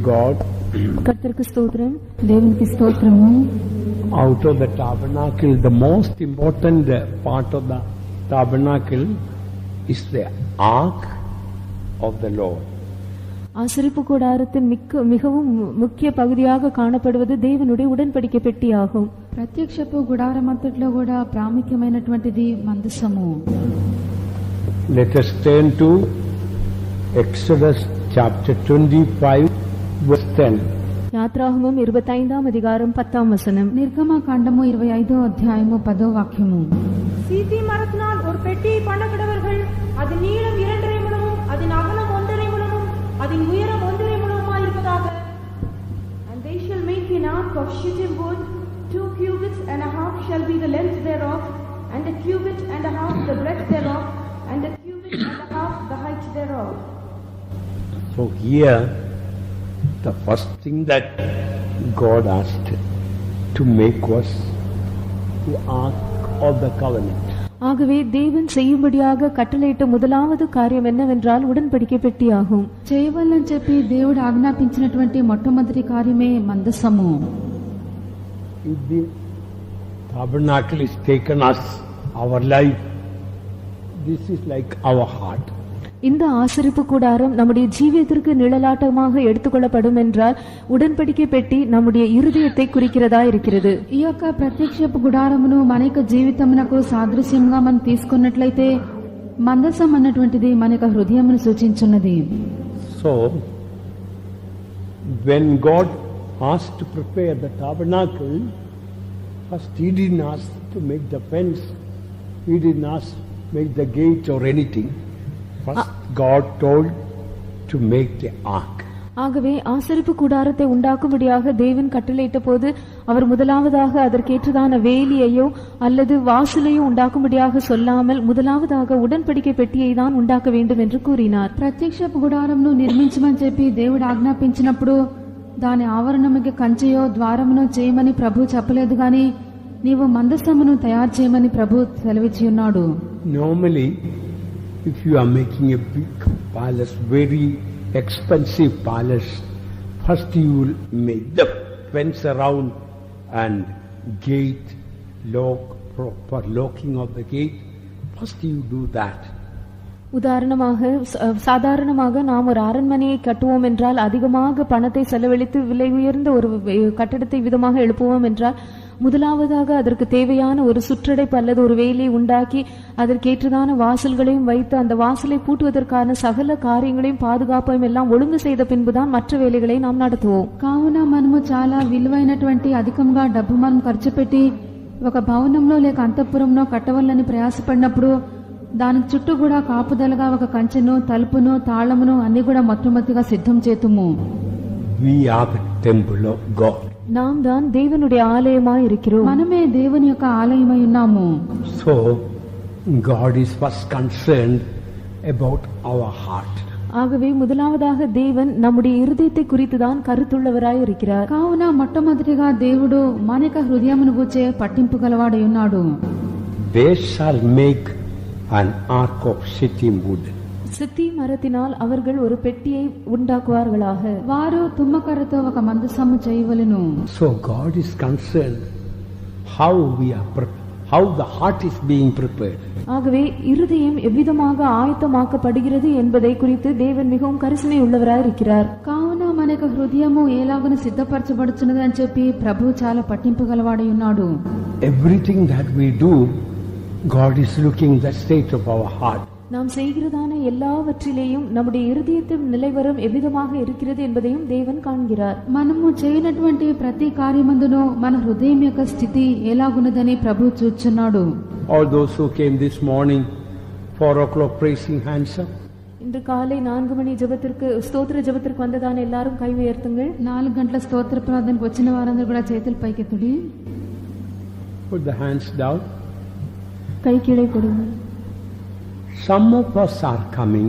God. கர்த்தருக்கு ஸ்தோத்திரம். தேவனுக்கு ஸ்தோத்திரம். Out of the tabernacle, the most important part of the tabernacle is the ark of the Lord. ஆசரிப்பு கூடாரத்தின் மிகவும் முக்கிய பகுதியாக காணப்படுவது தேவனுடைய உடன்படிக்கை பெட்டியாகும். ప్రత్యక్షపు గుడారం అంతట్లో కూడా ప్రాముఖ్యమైనటువంటిది మందసము. Let us turn to Exodus chapter 25 verse 10. யாத்ராகமம் 25ஆம் அதிகாரம் 10ஆம் வசனம். నిర్గమకాండము 25వ అధ్యాయము 10వ వాక్యము. சீத்தி மரத்தினால் ஒரு பெட்டியை பண்ண கடவர்கள். அதன் நீளம் 2.5 முழமும் அதன் அகலம் 1.5 முழமும் அதன் உயரம் 1.5 முழமுமாய் இருப்பதாக. And they shall make an ark of shittim wood. 2 cubits and a half shall be the length thereof, and a cubit and a half the breadth thereof, and a cubit and a half the height thereof. So here, the first thing that God asked to make was the ark of the covenant. ஆகவே தேவன் செய்யும்படியாக கட்டளையிட்ட முதலாவது காரியம் என்னவென்றால் உடன்படிக்கை பெட்டியாகும். చేయవలనని చెప్పి దేవుడు ఆజ్ఞాపించినటువంటి మొట్టమొదటి కార్యమే మందసము. If the tabernacle is taken as our life, this is like our heart. இந்த ஆசரிப்பு கூடாரம் நம்முடைய ஜீவியத்திற்கு நிழலாட்டமாக எடுத்துக்கொள்ளப்படும் என்றால் உடன்படிக்கை பெட்டி நம்முடைய இருதயத்தை குறிக்கிறதா இருக்கிறது. ఈ యొక్క ప్రత్యక్షపు గుడారమును మన యొక్క జీవితమునకు సాదృశ్యంగా మనం తీసుకున్నట్లయితే మందసం అన్నటువంటిది మన యొక్క హృదయమును సూచించున్నది. So when God asked to prepare the tabernacle, first he didn't ask to make the fence, he didn't ask to make the gate or anything. First God told to make the ark. ஆகவே ஆசரிப்பு கூடாரத்தை உண்டாக்கும்படியாக தேவன் கட்டளையிட்ட போது அவர் முதலாவதாக அதற்கேற்றதான வேலியையோ அல்லது வாசலையோ உண்டாக்கும்படியாக சொல்லாமல் முதலாவதாக உடன்படிக்கை பெட்டியை தான் உண்டாக்க வேண்டும் என்று கூறினார். ప్రత్యక్షపు గుడారమును నిర్మించమని చెప్పి దేవుడు ఆజ్ఞాపించినప్పుడు దాని ఆవరణముకి కంచెయో ద్వారమునో చేయమని ప్రభు చెప్పలేదు గాని నీవు మందసమును తయారు చేయమని ప్రభు సెలవిచ్చి ఉన్నాడు. Normally, if you are making a big palace, very expensive palace, first you will make the fence around and gate, lock, proper locking of the gate. First you do that. உதாரணமாக சாதாரணமாக நாம் ஒரு அரண்மனையை கட்டுவோம் என்றால் அதிகமாக பணத்தை செலவழித்து விலை உயர்ந்த ஒரு கட்டடத்தை விதமாக எழுப்புவோம் என்றால் முதலாவதாக அதற்கு தேவையான ஒரு சுற்றடைப்பு அல்லது ஒரு வேலியை உண்டாக்கி அதற்கேற்றதான வாசல்களையும் வைத்து அந்த வாசலை பூட்டுவதற்கான சகல காரியங்களையும் பாதுகாப்பையும் எல்லாம் ஒழுங்கு செய்த பின்புதான் மற்ற வேலைகளை நாம் நடத்துவோம். కావున మనము చాలా విలువైనటువంటి అధికంగా డబ్బు మనం ఖర్చు పెట్టి ఒక భవనంలో లేక అంతఃపురంలో కట్టవాలని ప్రయాసపడినప్పుడు దానికి చుట్టూ కూడా కాపుదలగా ఒక కంచెను తలుపును తాళమును అన్ని కూడా మొట్టమొదటిగా సిద్ధం చేతుము. We are the temple of God. நாம் தான் தேவனுடைய ஆலயமாய் இருக்கிறோம். మనమే దేవుని యొక్క ఆలయమై ఉన్నాము. So God is first concerned about our heart. ஆகவே முதலாவதாக தேவன் நம்முடைய இருதயத்தை குறித்துதான் கருத்துள்ளவராய் இருக்கிறார். కావున మొట్టమొదటిగా దేవుడు మన యొక్క హృదయమును గూర్చే పట్టింపు గలవాడై ఉన్నాడు. They shall make an ark of shittim wood. சித்தி மரத்தினால் அவர்கள் ஒரு பெட்டியை உண்டாக்குவார்களாக. వారు తుమ్మకర్రతో ఒక మందసము చేయవలెను. So God is concerned how the heart is being prepared. ஆகவே இருதயம் எவ்விதமாக ஆயத்தமாக்கப்படுகிறது என்பதை குறித்து தேவன் மிகவும் கரிசனை உள்ளவராய் இருக்கிறார். కావున మన యొక్క హృదయము ఎలాగను సిద్ధపరచబడుచున్నది అని చెప్పి ప్రభు చాలా పట్టింపు గలవాడై ఉన్నాడు. Everything that we do, God is looking at the state of our heart. நாம் செய்கிறதான எல்லாவற்றிலேயும் நம்முடைய இருதயத்தின் நிலைவரம் எவ்விதமாக இருக்கிறது என்பதையும் தேவன் காண்கிறார். మనము చేయనటువంటి ప్రతి కార్యమందును మన హృదయం యొక్క స్థితి ఎలాగున్నదని ప్రభు చూచున్నాడు. All those who came this morning 4 o'clock praising, hands up. இன்று காலை 4 மணி ஜெபத்திற்கு ஸ்தோத்திர ஜெபத்திற்கு வந்ததான எல்லாரும் கை உயர்த்துங்கள். 4 గంటల స్తోత్ర ప్రార్థనకు వచ్చిన వారందరూ కూడా చేతులు పైకెత్తుడి. Put the hands down. கை கீழே கொடுங்கள். Some of us are coming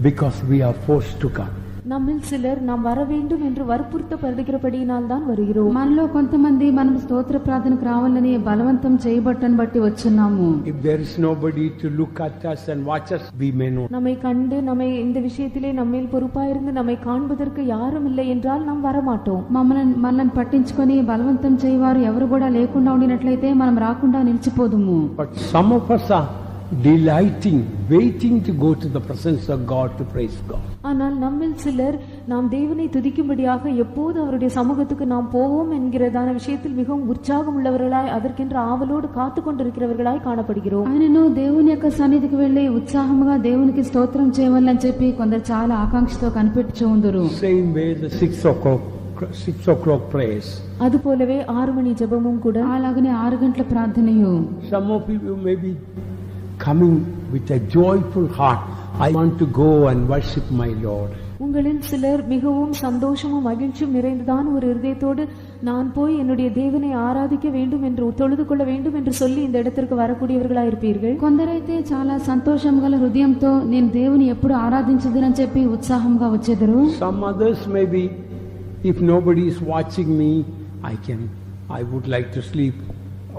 because we are forced to come. நம்மில் சிலர் நாம் வர வேண்டும் என்று வற்புறுத்தப்படுகிறபடியினால் தான் வருகிறோம். మనలో కొంతమంది మనం స్తోత్ర ప్రార్థనకు రావాలని బలవంతం చేయబట్టని బట్టి వచ్చున్నాము. If there is nobody to look at us and watch us, we may not. நம்மை கண்டு நம்மை இந்த விஷயத்திலே நம்மேல் பொறுப்பாயிருந்து நம்மை காண்பதற்கு யாரும் இல்லை என்றால் நாம் வரமாட்டோம். మనల్ని పట్టించుకొని బలవంతం చేయవారు ఎవరు కూడా లేకుండా ఉండినట్లయితే మనం రాకుండా నిలిచిపోదుము. But some of us are delighting, waiting to go to the presence of God to praise God. ஆனால் நம்மில் சிலர் நாம் தேவனை துதிக்கும்படியாக எப்போது அவருடைய சமூகத்துக்கு நாம் போவோம் என்கிறதான விஷயத்தில் மிகவும் உற்சாகம் உள்ளவர்களாய் அதற்கென்ற ஆவலோடு காத்து கொண்டிருக்கிறவர்களாய் காணப்படுகிறோம். ఆయనను దేవుని యొక్క సన్నిధికి వెళ్లి ఉత్సాహంగా దేవునికి స్తోత్రం చేయవాలని చెప్పి కొందరు చాలా ఆకాంక్షతో కనిపెట్టుచూ ఉందరు. Same way the 6 o'clock prayers. அதுபோலவே 6 மணி ஜெபமும் கூட. అలాగనే 6 గంటల ప్రార్థనయు. Some of you may be coming with a joyful heart. I want to go and worship my Lord. உங்களில் சிலர் மிகவும் சந்தோஷமும் மகிழ்ச்சியும் நிறைந்ததான் ஒரு இருதயத்தோடு நான் போய் என்னுடைய தேவனை ஆராதிக்க வேண்டும் என்று தொழுது கொள்ள வேண்டும் என்று சொல்லி இந்த இடத்திற்கு வரக்கூடியவர்களாக இருப்பீர்கள். కొందరైతే చాలా సంతోషం గల హృదయంతో నేను దేవుని ఎప్పుడు ఆరాధించదునని చెప్పి ఉత్సాహంగా వచ్చేదరు. Some others may be, if nobody is watching me, I would like to sleep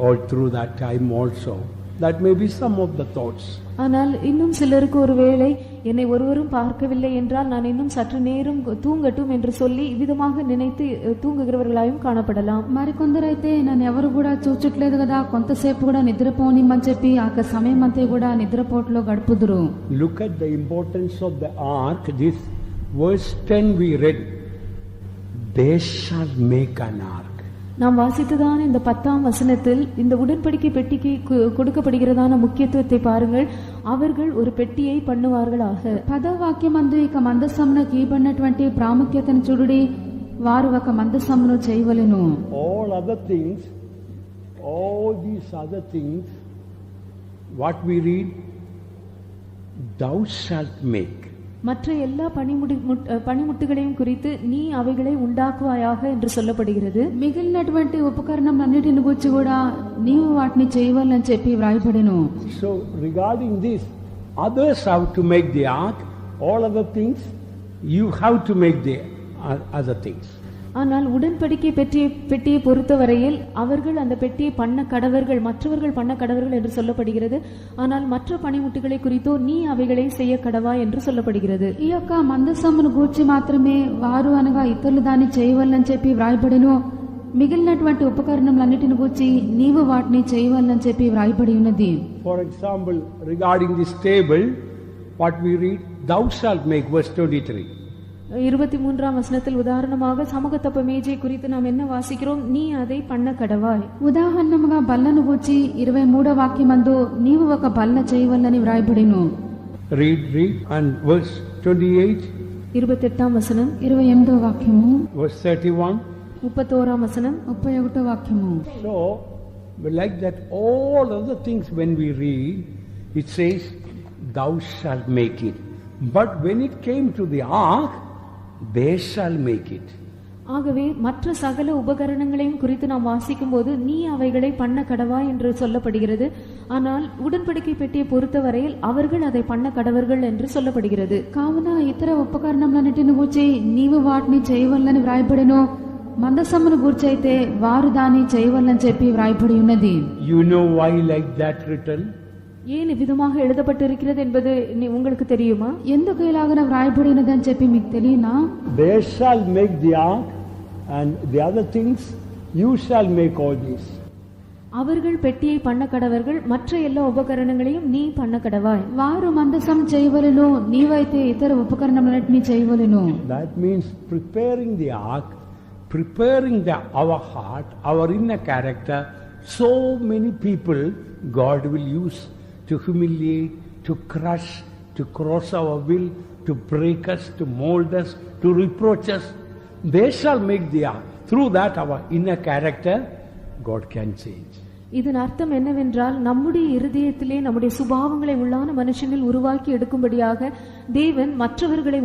all through that time also. That may be some of the thoughts. ஆனால் இன்னும் சிலருக்கு ஒருவேளை என்னை ஒருவரும் பார்க்கவில்லை என்றால் நான் இன்னும் சற்று நேரம் தூங்கட்டும் என்று சொல்லி విధமாக நினைத்து தூங்குகிறவர்களாயும் காணப்படலாம். మరి కొందరైతే నన్ను ఎవరు కూడా చూచట్లేదు కదా కొంతసేపు కూడా నిద్రపోనిమ్మని చెప్పి ఆ సమయం అంతా కూడా నిద్రపోట్లో గడుపుదురు. Look at the importance of the ark. This verse 10 we read, they shall make an ark. நாம் வாசித்ததான இந்த 10ஆம் வசனத்தில் இந்த உடன்படிக்கை பெட்டிக்கு கொடுக்கப்படுகிறதான முக்கியத்துவத்தை பாருங்கள். அவர்கள் ஒரு பெட்டியை பண்ணுவார்களாக. 10వ వాక్యమందు ఇక మందసమును కీబడినటువంటి ప్రాముఖ్యతను చూడుడి. వారు ఒక మందసమును చేయవలెను. All these other things what we read, thou shalt make. மற்ற எல்லா పనిముట్టుகளையும் குறித்து நீ అவைகளை ఉండాకువాయాக என்று சொல்லப்படுகிறது. మిగిలినటువంటి ఉపకరణములన్నిటిని గురించి కూడా నీవు వాటిని చేయవాలని చెప్పి వ్రాయబడెను. So regarding this, others have to make the ark, all other things you have to make the other things. ஆனால் உடன்படிக்கை பெட்டியை பொறுத்தவரையில் அவர்கள் அந்த பெட்டியை பண்ண கடவர்கள், மற்றவர்கள் பண்ண கடவர்கள் என்று சொல்லப்படுகிறது. ஆனால் மற்ற பணிமுட்டுகளை குறித்தோ நீ அவைகளை செய்ய கடவா என்று சொல்லப்படுகிறது. ఈ యొక్క మందసమును గూర్చి మాత్రమే వారు అనగా ఇతరులు దాన్ని చేయవాలని చెప్పి వ్రాయబడెను. మిగిలినటువంటి ఉపకరణములన్నిటిని గూర్చి నీవు వాటిని చేయవాలని చెప్పి వ్రాయబడి ఉన్నది. For example, regarding this table, what we read, thou shalt make, verse 23. 23ஆம் வசனத்தில் உதாரணமாக சமூகத்தப்ப மேஜை குறித்து நாம் என்ன வாசிக்கிறோம்? நீ அதை பண்ண கடவாய். ఉదాహరణముగా బల్లను గూర్చి 23వ వాక్యమందు నీవు ఒక బల్ల చేయవలని వ్రాయబడెను. Read and verse 28. 28ஆம் வசனம். 28వ వాక్యము. Verse 31. 31ஆம் வசனம். 31వ వాక్యము. So, like that, all other things when we read, it says, thou shalt make it. But when it came to the ark, they shall make it. ஆகவே மற்ற சகல உபகரணங்களையும் குறித்து நாம் வாசிக்கும் போது நீ அவைகளை பண்ண கடவா என்று சொல்லப்படுகிறது. ஆனால் உடன்படிக்கை பெட்டியை பொறுத்தவரையில் அவர்கள் அதை பண்ண கடவர்கள் என்று சொல்லப்படுகிறது. కావున ఇతర ఉపకరణములన్నిటిని గూర్చి నీవు వాటిని చేయవలని వ్రాయబడెను. మందసమును గూర్చి అయితే వారు దాన్ని చేయవలని చెప్పి వ్రాయబడి ఉన్నది. You know why like that written? ஏன் விதமாக எழுதப்பட்டிருக்கிறது என்பது உங்களுக்கு தெரியுமா? ఎందుకు ఇలాగన వ్రాయబడినదని చెప్పి మీకు తెలియనా? They shall make the ark and the other things, you shall make all these. அவர்கள் பெட்டியை பண்ண கடவர்கள், மற்ற எல்லா உபகரணங்களையும் நீ பண்ண கடவாய். వారు మందసం చేయవలెను, నీవైతే ఇతర ఉపకరణములన్నిటిని చేయవలెను. That means preparing the ark, preparing our heart, our inner character. So many people God will use to humiliate, to crush, to cross our will, to break us, to mold us, to reproach us. They shall make the ark. Through that our inner character God can change. இதன் அர்த்தம் என்னவென்றால் நம்முடைய இருதயத்திலே நம்முடைய சுபாவங்களை உள்ளான மனுஷனில் உருவாக்கி எடுக்கும்படியாக தேவன் மற்றவர்களை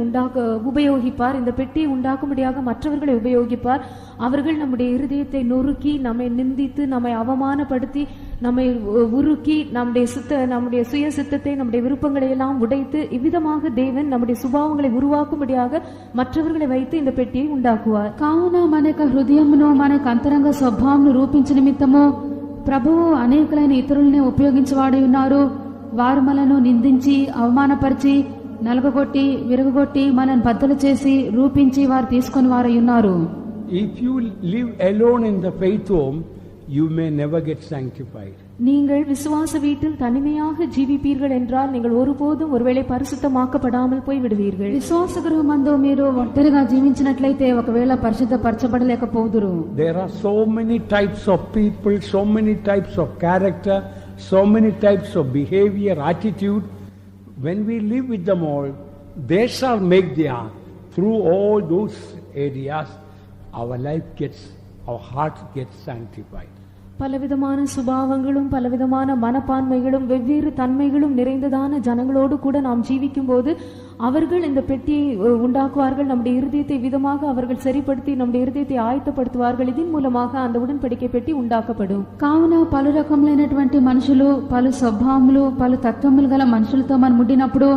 உபயோகிப்பார். இந்த பெட்டியை உண்டாக்கும்படியாக மற்றவர்களை உபயோகிப்பார். அவர்கள் நம்முடைய இருதயத்தை நொறுக்கி நம்மை நிந்தித்து நம்மை அவமானப்படுத்தி நம்மை உருக்கி நம்முடைய சுய சித்தத்தை நம்முடைய விருப்பங்களை எல்லாம் உடைத்து இவ்விதமாக தேவன் நம்முடைய சுபாவங்களை உருவாக்கும்படியாக மற்றவர்களை வைத்து இந்த பெட்டியை உண்டாக்குவார். కావున మన యొక్క హృదయమును మన యొక్క అంతరంగ స్వభావమును రూపించు నిమిత్తము ప్రభువు అనేకులైన ఇతరులని ఉపయోగించేవాడై ఉన్నారు. వారు మనను నిందించి అవమానపరిచి నలగగొట్టి విరగొట్టి మనల్ని బద్దలు చేసి రూపించి వారు తీసుకొని వారై ఉన్నారు. If you live alone in the faith home, you may never get sanctified. நீங்கள் விசுவாச வீட்டில் தனிமையாக ஜீவிப்பீர்கள் என்றால் நீங்கள் ஒருபோதும் ஒருவேளை பரிசுத்தமாக்கப்படாமல் போய் விடுவீர்கள். విశ్వాస గృహమందు మీరు ఒంటరిగా జీవించినట్లయితే ఒకవేళ పరిశుద్ధపరచబడలేకపోదురు. There are so many types of people, so many types of character, so many types of behavior, attitude. When we live with them all, they shall make the ark. Through all those areas, our life gets, our heart gets sanctified. பலவிதமான சுபாவங்களும் பலவிதமான மனப்பான்மைகளும் வெவ்வேறு தன்மைகளும் நிறைந்ததான ஜனங்களோடு கூட நாம் ஜீவிக்கும் போது அவர்கள் இந்த பெட்டியை உண்டாக்குவார்கள். நம்முடைய இருதயத்தை விதமாக அவர்கள் சரிப்படுத்தி நம்முடைய இருதயத்தை ஆயத்தப்படுத்துவார்கள். இதன் மூலமாக அந்த உடன்படிக்கை பெட்டி உண்டாக்கப்படும். కావున పలు రకములైనటువంటి మనుషులు పలు స్వభావములు పలు తత్వములు గల మనుషులతో మనం ఉండినప్పుడు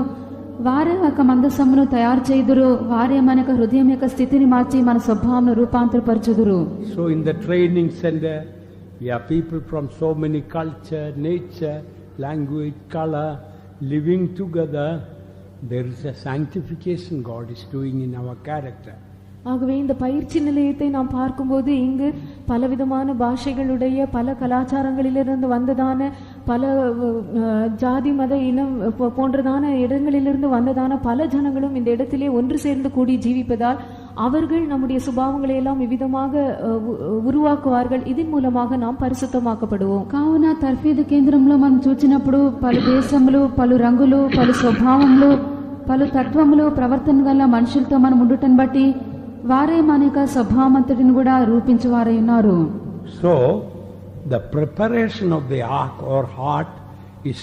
వారే ఒక మందసమును తయారు చేయుదురు. వారే మన యొక్క హృదయం యొక్క స్థితిని మార్చి మన స్వభావమును రూపాంతరపరచుదురు. So in the training center, we are people from so many culture, nature, language, color, living together. There is a sanctification God is doing in our character. ஆகவே இந்த பயிற்சி நிலையத்தை நாம் பார்க்கும்போது இங்கு பலவிதமான பாஷைகளுடைய பல கலாச்சாரங்களிலிருந்து வந்ததான பல ஜாதி மத இனம் போன்றதான இடங்களிலிருந்து வந்ததான பல ஜனங்களும் இந்த இடத்திலே ஒன்று சேர்ந்து கூடி ஜீவிப்பதால் அவர்கள் நம்முடைய சுபாவங்களை எல்லாம் இவ்விதமாக உருவாக்குவார்கள். இதன் மூலமாக நாம் பரிசுத்தமாக்கப்படுவோம். కావున తర్ఫీదు కేంద్రంలో మనం చూచినప్పుడు పలు దేశములు పలు రంగులు పలు స్వభావములు పలు తత్వములు ప్రవర్తన గల మనుషులతో మనం ఉండుటను బట్టి వారే మన యొక్క స్వభావమంతటిని కూడా రూపించువారై ఉన్నారు. So the preparation of the ark or heart is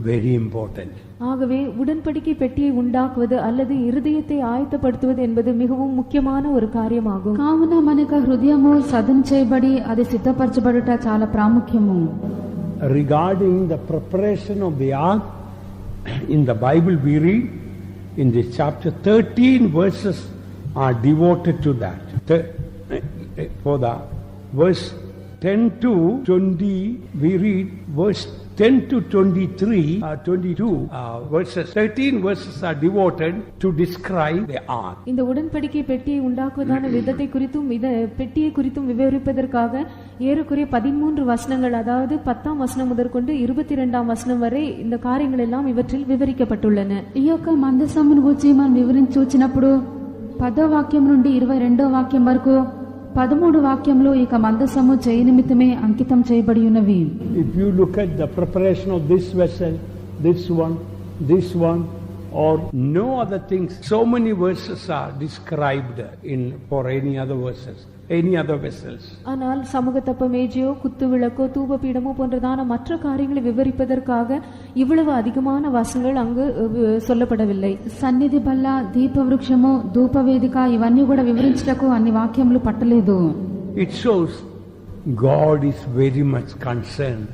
very important. ஆகவே உடன்படிக்கை பெட்டியை உண்டாக்குவது அல்லது இருதயத்தை ஆயத்தப்படுத்துவது என்பது மிகவும் முக்கியமான ஒரு காரியமாகும். కావున మన యొక్క హృదయము సదన్ చేయబడి అది సిద్ధపరచబడుట చాలా ప్రాముఖ్యము. Regarding the preparation of the ark, in the Bible we read in this chapter 13 verses are devoted to that. For the verse 10 to 20 we read verse 10 to 22 verses 13 verses are devoted to describe the ark. இந்த உடன்படிக்கை பெட்டியை உண்டாக்குவதான விதத்தை குறித்தும் பெட்டியை குறித்தும் விவரிப்பதற்காக ஏறக்குறைய 13 வசனங்கள், அதாவது 10ஆம் வசனம் முதற்கொண்டு 22ஆம் வசனம் வரை இந்த காரியங்கள் எல்லாம் இவற்றில் விவரிக்கப்பட்டுள்ளன. ఈ యొక్క మందసమును గురించి మనం వివరించి చూచినప్పుడు 10వ వాక్యం నుండి 22వ వాక్యం వరకు 13 వాక్యంలో ఇక మందసము చేయ నిమిత్తమే అంకితం చేయబడి ఉన్నవి. If you look at the preparation of this vessel, this one or no other things, so many verses are described in for any other vessels. ஆனால் சமூகத்தப்ப மேஜையோ குத்து விளக்கோ தூப பீடமோ போன்றதான மற்ற காரியங்களை விவரிப்பதற்காக இவ்வளவு அதிகமான வசனங்கள் அங்கு சொல்லப்படவில்லை. సన్నిధి బల్ల, దీప వృక్షము, ధూప వేదిక ఇవన్నీ కూడా వివరించటకు అన్ని వాక్యములు పట్టలేదు. It shows God is very much concerned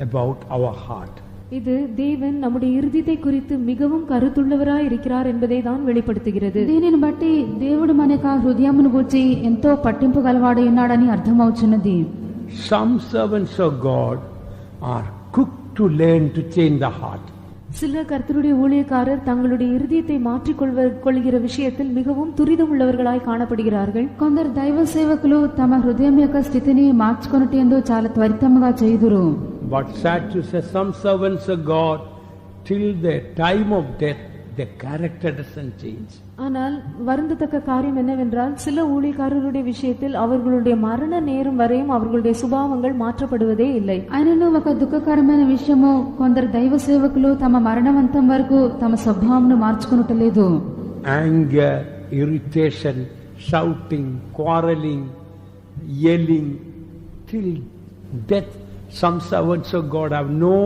about our heart. இது தேவன் நம்முடைய இருதயத்தை குறித்து மிகவும் கருத்துள்ளவராய் இருக்கிறார் என்பதை தான் வெளிப்படுத்துகிறது. దీనిని బట్టి దేవుడు మన యొక్క హృదయమును గూర్చి ఎంతో పట్టింపు గలవాడై ఉన్నాడని అర్థమవుతున్నది. Some servants of God are quick to learn to change the heart. சில கர்த்தருடைய ஊழியக்காரர் தங்களுடைய இருதயத்தை மாற்றிக் கொள்கிற விஷயத்தில் மிகவும் துரிதம் உள்ளவர்களாய் காணப்படுகிறார்கள். కొందరు దైవ సేవకులు తమ హృదయం యొక్క స్థితిని మార్చుకొనుటందు చాలా త్వరితముగా చేయుదురు. But sad to say, some servants of God, till the time of death, their character doesn't change. ஆனால் வருந்தத்தக்க காரியம் என்னவென்றால் சில ஊழியக்காரருடைய விஷயத்தில் அவர்களுடைய மரண நேரம் வரையும் அவர்களுடைய சுபாவங்கள் மாற்றப்படுவதே இல்லை. అయినను ఒక దుఃఖకరమైన విషయము, కొందరు దైవ సేవకులు తమ మరణవంతం వరకు తమ స్వభావమును మార్చుకొనుటలేదు. Anger, irritation, shouting, quarreling, yelling, till death. Some servants of God have no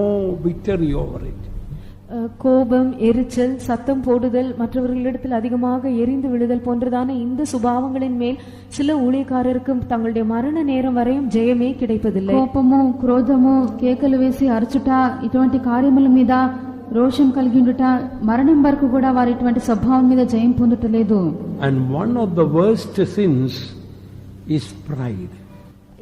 victory over it. கோபம், எரிச்சல், சத்தம் போடுதல், மற்றவர்களிடத்தில் அதிகமாக எரிந்து விழுதல் போன்றதான இந்த சுபாவங்களின் மேல் சில ஊழியக்காரருக்கு தங்களுடைய மரண நேரம் வரையும் ஜெயமே கிடைப்பதில்லை. కోపము, క్రోధము, కేకలు వేసి అరచుట ఇటువంటి కార్యముల మీద రోషం కలిగిండుట మరణం వరకు కూడా వారి ఇటువంటి స్వభావం మీద జయం పొందుటలేదు. And one of the worst sins is pride.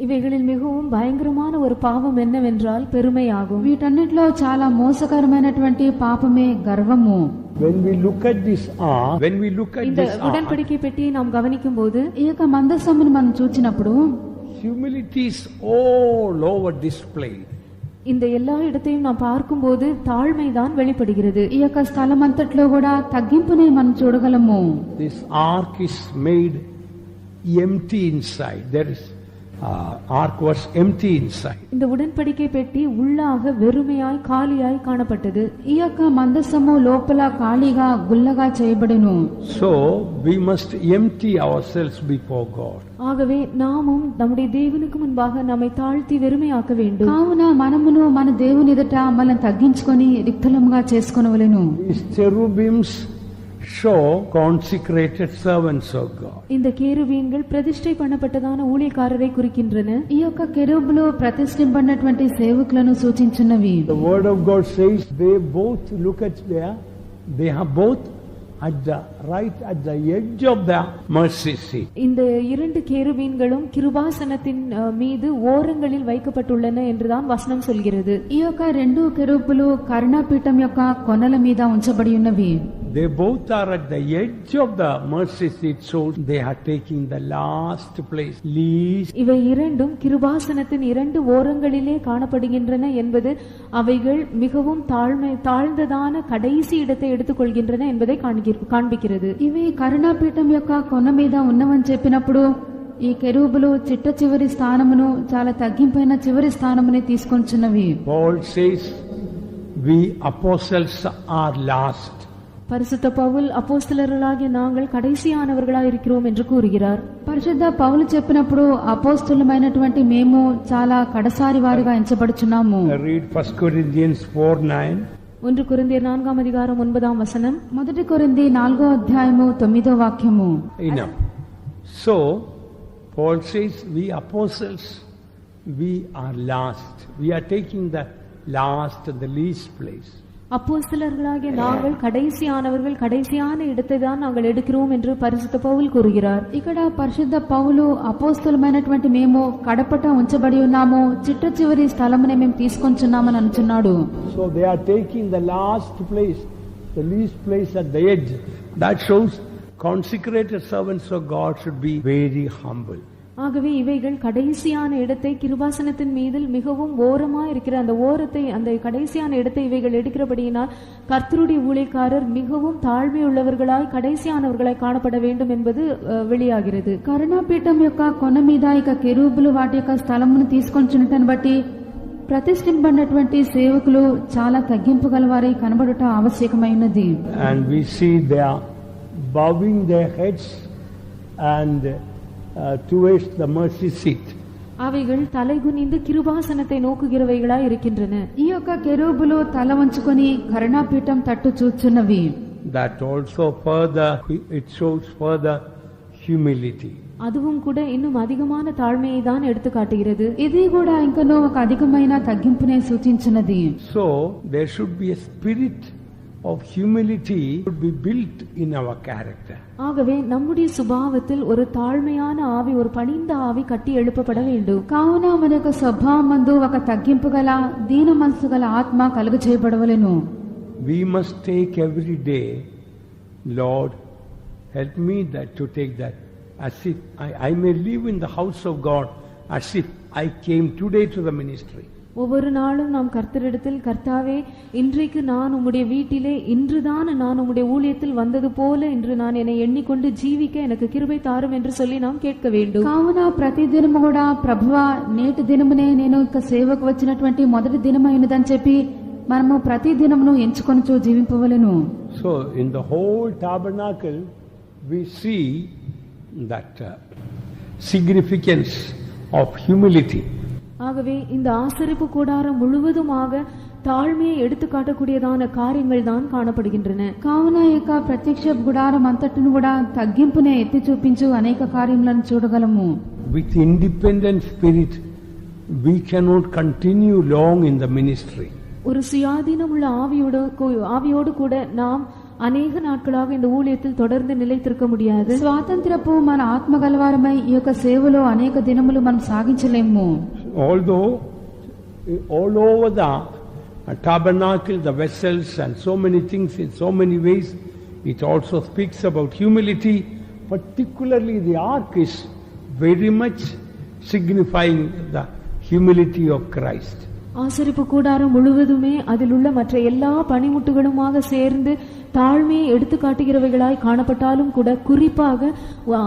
இவைகளில் மிகவும் பயங்கரமான ஒரு பாவம் என்னவென்றால் பெருமையாகும். వీటన్నిటిలో చాలా మోసకరమైనటువంటి పాపమే గర్వము. When we look at this ark, இந்த உடன்படிக்கை பெட்டியை நாம் கவனிக்கும் போது ఈ యొక్క మందసమును మనం చూచినప్పుడు humility is all over displayed. இந்த எல்லா இடத்தையும் நாம் பார்க்கும்போது தாழ்மைதான் வெளிப்படுகிறது. ఈ యొక్క స్థలం అంతట్లో కూడా తగ్గింపునే మనం చూడగలము. This ark is made empty inside. There is ark was empty inside. இந்த உடன்படிக்கை பெட்டி உள்ளாக வெறுமையாய் காலியாய் காணப்பட்டது. ఈ యొక్క మందసము లోపల ఖాళీగా గుల్లగా చేయబడెను. So we must empty ourselves before God. ஆகவே நாமும் நம்முடைய தேவனுக்கு முன்பாக நம்மை தாழ்த்தி வெறுமையாக்க வேண்டும். కావున మనమును మన దేవుని ఎదుట మనల్ని తగ్గించుకొని రిక్తులముగా చేసుకొనవలెను. These cherubims show consecrated servants of God. இந்த கேருபீன்கள் பிரதிஷ்டை பண்ணப்பட்டதான ஊழியக்காரரை குறிக்கின்றன. ఈ యొక్క కెరూబులు ప్రతిష్ఠింపబడినటువంటి సేవకులను సూచించున్నవి. The word of God says they both look at there, they are both at the right at the edge of the mercy seat. இந்த இரண்டு கேருபீன்களும் கிருபாசனத்தின் மீது ஓரங்களில் வைக்கப்பட்டுள்ளன என்றுதான் வசனம் சொல்கிறது. ఈ యొక్క రెండు కెరూబులు కరుణాపీఠం యొక్క కొనల మీద ఉంచబడి ఉన్నవి. They both are at the edge of the mercy seat, so they are taking the last place, least. இவை இரண்டும் கிருபாசனத்தின் இரண்டு ஓரங்களிலே காணப்படுகின்றன என்பது அவைகள் மிகவும் தாழ்ந்ததான கடைசி இடத்தை எடுத்துக்கொள்கின்றன என்பதை காண்பிக்கிறது. ఇవి కరుణాపీఠం యొక్క కొన మీద ఉన్నవని చెప్పినప్పుడు ఈ కెరూబులు చిట్ట చివరి స్థానమును చాలా తగ్గింపైన చివరి స్థానముని తీసుకొంచున్నవి. Paul says we apostles are last. பரிசுத்த பவுல் அப்போஸ்தலர்களாகிய நாங்கள் கடைசியானவர்களாய் இருக்கிறோம் என்று கூறுகிறார். పరిశుద్ధ పౌలు చెప్పినప్పుడు అపోస్తలుమైనటువంటి మేము చాలా కడసారి వారిగా ఎంచబడుచున్నాము. Read 1 Corinthians 4:9. 1 కొరింథీయుల 4వ అధికారం 9వ వచనం. 1 కొరింథీ 4వ అధ్యాయము 9వ వాక్యము. Enough. So Paul says we apostles we are last. We are taking the last and the least place. அப்போஸ்தலர்களாகிய நாங்கள் கடைசியானவர்கள், கடைசியான இடத்தை தான் நாங்கள் எடுக்கிறோம் என்று பரிசுத்த பவுல் கூறுகிறார். ఇక్కడ పరిశుద్ధ పౌలు అపోస్తలుమైనటువంటి మేము కడపట ఉంచబడి ఉన్నాము, చిట్ట చివరి స్థలమునే మేము తీసుకొంచున్నామని అంటున్నాడు. So they are taking the last place, the least place at the edge. That shows consecrated servants of God should be very humble. ஆகவே இவைகள் கடைசியான இடத்தை கிருபாசனத்தின் மீது மிகவும் ஓரமாக இருக்கிற அந்த ஓரத்தை, அந்த கடைசியான இடத்தை இவைகள் எடுக்கிறபடியினால் கர்த்தருடைய ஊழியக்காரர் மிகவும் தாழ்மை உள்ளவர்களாய் கடைசியானவர்களாய் காணப்பட வேண்டும் என்பது வெளியாகிறது. కరుణాపీఠం యొక్క కొన మీద ఇక కెరూబులు వాటి యొక్క స్థలమును తీసుకొంచున్నటను బట్టి ప్రతిష్ఠింపబడినటువంటి సేవకులు చాలా తగ్గింపు గలవారై కనబడుట ఆవశ్యకమైనది. And we see they are bowing their heads and towards the mercy seat. அவைகள் தலைகுனிந்து கிருபாசனத்தை நோக்குகிறவைகளாய் இருக்கின்றன. ఈ యొక్క కెరూబులు తల వంచుకొని కరుణాపీఠం తట్టు చూచున్నవి. That also further it shows further humility. அதுவும் கூட இன்னும் அதிகமான தாழ்மையை தான் எடுத்து காட்டுகிறது. ఇది కూడా ఇంకనో ఒక అధికమైన తగ్గింపునే సూచించున్నది. So there should be a spirit of humility should be built in our character. ஆகவே நம்முடைய சுபாவத்தில் ஒரு தாழ்மையான ஆவி, ஒரு பணிந்த ஆவி கட்டி எழுப்பப்பட வேண்டும். కావున మన యొక్క స్వభావమందు ఒక తగ్గింపు గల దీన మనసు గల ఆత్మ కలుగు చేయబడవలెను. We must take every day, Lord, help me that to take that as if I may live in the house of God as if I came today to the ministry. ஒவ்வொரு நாளும் நாம் கர்த்தரிடத்தில், கர்த்தாவே இன்றைக்கு நான் உம்முடைய வீட்டிலே, இன்றுதான் நான் உம்முடைய ஊழியத்தில் வந்தது போல இன்று நான் என்னை எண்ணிக்கொண்டு ஜீவிக்க எனக்கு கிருபை தாரும் என்று சொல்லி நாம் கேட்க வேண்டும். కావున ప్రతి దినము కూడా ప్రభువా నేటి దినమునే నేను ఇక సేవకు వచ్చినటువంటి మొదటి దినమైనదని చెప్పి మనము ప్రతి దినమును ఎంచుకొనుచు జీవింపవలెను. So in the whole tabernacle we see that significance of humility. ஆகவே இந்த ஆசரிப்பு கூடாரம் முழுவதுமாக தாழ்மையை எடுத்து காட்டக்கூடியதான காரியங்கள் தான் காணப்படுகின்றன. కావున ఈ యొక్క ప్రత్యక్ష గుడారం అంతటిని కూడా తగ్గింపునే ఎత్తి చూపించు అనేక కార్యములను చూడగలము. With independent spirit, we cannot continue long in the ministry. ஒரு சுயாதீனமுள்ள ஆவியோடு கூட நாம் அநேக நாட்களாக இந்த ஊழியத்தில் தொடர்ந்து நிலைத்திருக்க முடியாது. స్వాతంత్రపు మన ఆత్మ గలవారమై ఈ యొక్క సేవలో అనేక దినములు మనం సాగించలేము. Although all over the tabernacle, the vessels and so many things in so many ways, it also speaks about humility. Particularly the ark is very much signifying the humility of Christ. ஆசரிப்பு கூடாரம் முழுவதுமே அதில் உள்ள மற்ற எல்லா பணிமுட்டுகளுமாக சேர்ந்து தாழ்மையை எடுத்து காட்டுகிறவைகளாய் காணப்பட்டாலும் கூட குறிப்பாக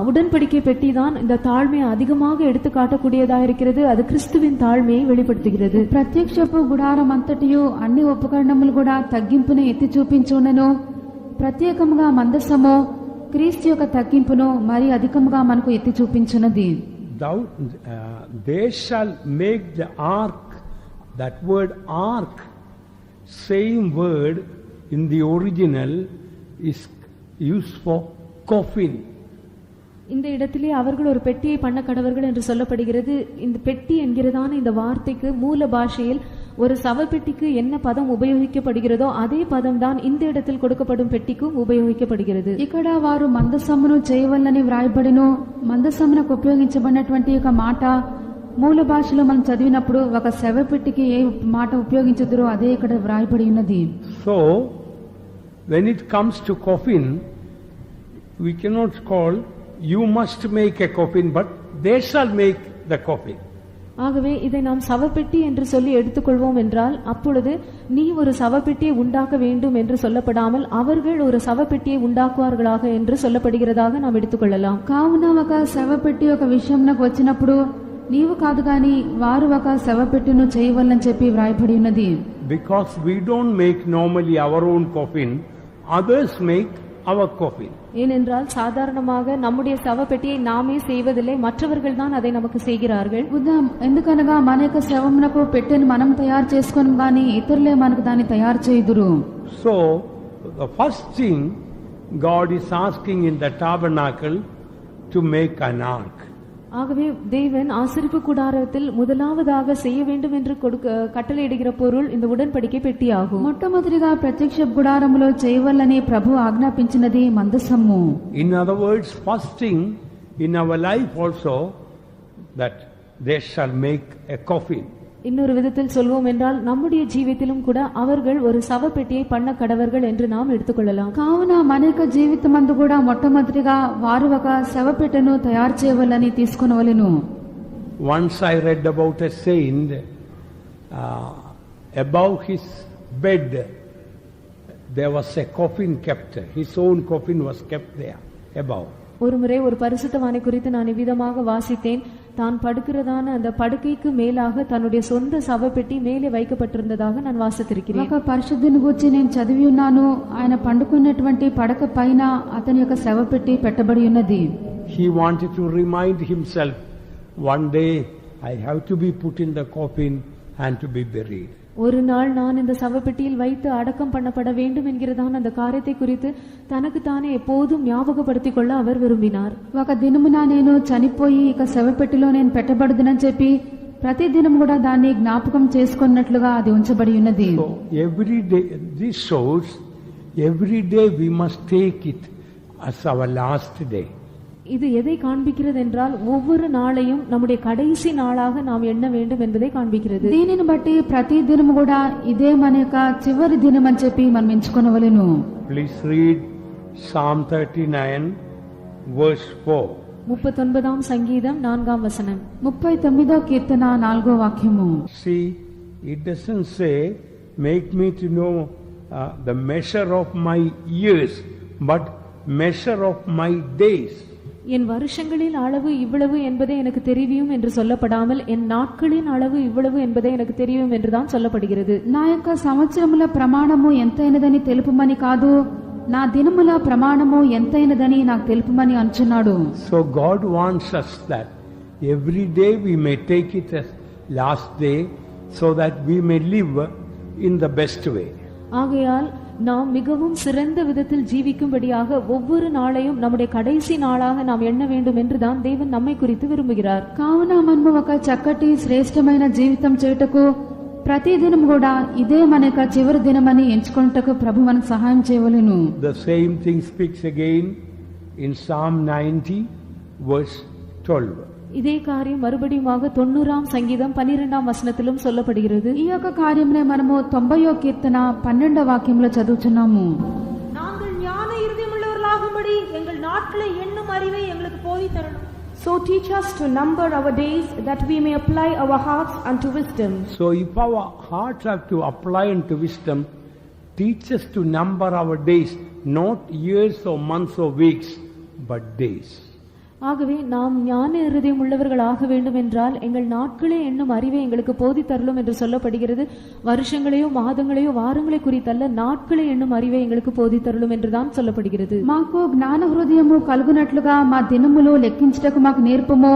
உடன்படிக்கை பெட்டிதான் இந்த தாழ்மையை அதிகமாக எடுத்து காட்டக்கூடியதாக இருக்கிறது. அது கிறிஸ்துவின் தாழ்மையை வெளிப்படுத்துகிறது. ప్రత్యక్షపు గుడారం అంతటియు అన్ని ఉపకరణములు కూడా తగ్గింపునే ఎత్తి చూపించునను ప్రత్యేకముగా మందసము క్రీస్తు యొక్క తగ్గింపును మరి అధికముగా మనకు ఎత్తి చూపించున్నది. They shall make the ark. That word ark, same word in the original is used for coffin. இந்த இடத்திலே அவர்கள் ஒரு பெட்டியை பண்ண கடவர்கள் என்று சொல்லப்படுகிறது. இந்த பெட்டி என்கிறதான இந்த வார்த்தைக்கு மூல பாஷையில் ஒரு சவப்பெட்டிக்கு என்ன பதம் உபயோகிக்கப்படுகிறதோ அதே பதம் தான் இந்த இடத்தில் கொடுக்கப்படும் பெட்டிக்கும் உபయోగించబడుகிறது. ఇక్కడ వారు మందసమును చేయవలనని వ్రాయబడిను. మందసమునకు ఉపయోగించబడినటువంటి ఒక మాట మూల భాషలో మనం చదివినప్పుడు ఒక శవపెట్టికి ఏ మాట ఉపయోగించుదురో అదే ఇక్కడ వ్రాయబడి ఉన్నది. So when it comes to coffin, we cannot call you must make a coffin, but they shall make the coffin. ஆகவே இதை நாம் சவப்பெட்டி என்று சொல்லி எடுத்துக்கொள்வோம் என்றால் அப்பொழுது நீ ஒரு சவப்பெட்டியை உண்டாக்க வேண்டும் என்று சொல்லப்படாமல் அவர்கள் ஒரு சவப்பெட்டியை உண்டாக்குவார்களாக என்று சொல்லப்படுகிறதாக நாம் எடுத்துக்கொள்ளலாம். కావున ఒక శవపెట్టి ఒక విషయంలోకి వచ్చినప్పుడు నీవు కాదు గాని వారు ఒక శవపెట్టును చేయవలనని చెప్పి వ్రాయబడి ఉన్నది. Because we don't make normally our own coffin, others make our coffin. ஏனென்றால் சாதாரணமாக நம்முடைய சவப்பெட்டியை நாமே செய்வதில்லை, மற்றவர்கள் தான் அதை நமக்கு செய்கிறார்கள். ఎందుకనగా మన యొక్క శవమునకు పెట్టెను మనం తయారు చేసుకోను గాని ఇతరులే మనకు దాన్ని తయారు చేయుదురు. So the first thing God is asking in the tabernacle to make an ark. ஆகவே தேவன் ஆசரிப்பு கூடாரத்தில் முதலாவதாக செய்ய வேண்டும் என்று கட்டளையிடுகிற பொருள் இந்த உடன்படிக்கை பெட்டியாகும். మొట్టమొదటిగా ప్రత్యక్ష గుడారములో చేయవలనని ప్రభు ఆజ్ఞాపించినది మందసము. In other words, first thing in our life also that they shall make a coffin. இன்னொரு விதத்தில் சொல்வோம் என்றால் நம்முடைய ஜீவித்திலும் கூட அவர்கள் ஒரு சவப்பெட்டியை பண்ண கடவர்கள் என்று நாம் எடுத்துக்கொள்ளலாம். కావున మన యొక్క జీవితమందు కూడా మొట్టమొదటిగా వారు ఒక శవపెట్టెను తయారు చేయవలనని తీసుకొనవలెను. Once I read about a saint, above his bed there was a coffin kept. His own coffin was kept there above. ஒருமுறை ஒரு பரிசுத்தவானை குறித்து நான் இவ்விதமாக வாசித்தேன். தான் படுக்கிறதான அந்த படுக்கைக்கு மேலாக தன்னுடைய சொந்த சவப்பெட்டி மேலே வைக்கப்பட்டிருந்ததாக நான் வாசித்திருக்கிறேன். ఒక పరిశుద్ధుని గురించి నేను చదివి ఉన్నాను. ఆయన పండుకున్నటువంటి పడక పైన అతని యొక్క శవపెట్టి పెట్టబడి ఉన్నది. He wanted to remind himself, one day I have to be put in the coffin and to be buried. ஒரு நாள் நான் இந்த சவப்பெட்டியில் வைத்து அடக்கம் பண்ணப்பட வேண்டும் என்கிறதான அந்த காரியத்தை குறித்து தனக்கு தானே எப்போதும் ஞாபகப்படுத்திக் கொள்ள அவர் விரும்பினார். ఒక దినమున నేను చనిపోయి ఇక శవపెట్టిలో నేను పెట్టబడుదునని చెప్పి ప్రతి దినం కూడా దాన్ని జ్ఞాపకం చేసుకున్నట్లుగా అది ఉంచబడి ఉన్నది. So every day, this shows every day we must take it as our last day. இது எதை காண்பிக்கிறது என்றால் ஒவ்வொரு நாளையும் நம்முடைய கடைசி நாளாக நாம் எண்ண வேண்டும் என்பதை காண்பிக்கிறது. దీనిని బట్టి ప్రతి దినము కూడా ఇదే మన యొక్క చివరి దినం అని చెప్పి మనం ఎంచుకొనవలెను. Please read Psalm 39 verse 4. 39ஆம் சங்கீதம் 4ஆம் வசனம். 39వ కీర్తన 4వ వాక్యము. See, it doesn't say make me to know the measure of my years, but measure of my days. என் வருஷங்களின் அளவு இவ்வளவு என்பதை எனக்கு தெரியும் என்று சொல்லப்படாமல் என் நாட்களின் அளவு இவ்வளவு என்பதை எனக்கு தெரியும் என்றுதான் சொல்லப்படுகிறது. నా యొక్క సంవత్సరముల ప్రమాణము ఎంతైనదని తెలుపుమని కాదు, నా దినముల ప్రమాణము ఎంతైనదని నాకు తెలుపుమని అంటున్నాడు. So God wants us that every day we may take it as last day, so that we may live in the best way. ஆகையால் நாம் மிகவும் சிறந்த விதத்தில் ஜீவிக்கும்படியாக ஒவ்வொரு நாளையும் நம்முடைய கடைசி நாளாக நாம் எண்ண வேண்டும் என்றுதான் தேவன் நம்மை குறித்து விரும்புகிறார். కావున మనము ఒక చక్కటి శ్రేష్టమైన జీవితం చేయుటకు ప్రతిదినం కూడా ఇదే మన యొక్క చివరి దినమని ఎంచుకొనుటకు ప్రభు మనకు సహాయం చేయవలెను. The same thing speaks again in Psalm 90 verse 12. இதே காரியம் மறுபடியுமாக 90ஆம் சங்கீதம் 12ஆம் வசனத்திலும் சொல்லப்படுகிறது. ఈ యొక్క కార్యమునే మనము 90వ కీర్తన 12వ వాక్యంలో చదువుచున్నాము. நாங்கள் ஞான இருதயமுள்ளவர்களாகும்படி எங்கள் நாட்களை எண்ணும் அறிவை எங்களுக்கு போதித் தரணும். So teach us to number our days that we may apply our hearts unto wisdom. So if our hearts have to apply unto wisdom, teach us to number our days, not years or months or weeks, but days. ஆகவே நாம் ஞான இருதயம் உள்ளவர்கள் ஆக வேண்டும் என்றால் எங்கள் நாட்களே எண்ணும் அறிவை எங்களுக்கு போதித்தருளும் என்று சொல்லப்படுகிறது. வருஷங்களையோ மாதங்களையோ வாரங்களை குறித்தல்ல, நாட்களை எண்ணும் அறிவை எங்களுக்கு போதித்தருளும் என்றுதான் சொல்லப்படுகிறது. మాకు జ్ఞాన హృదయము కలుగునట్లుగా మా దినములు లెక్కించుటకు మాకు నేర్పము.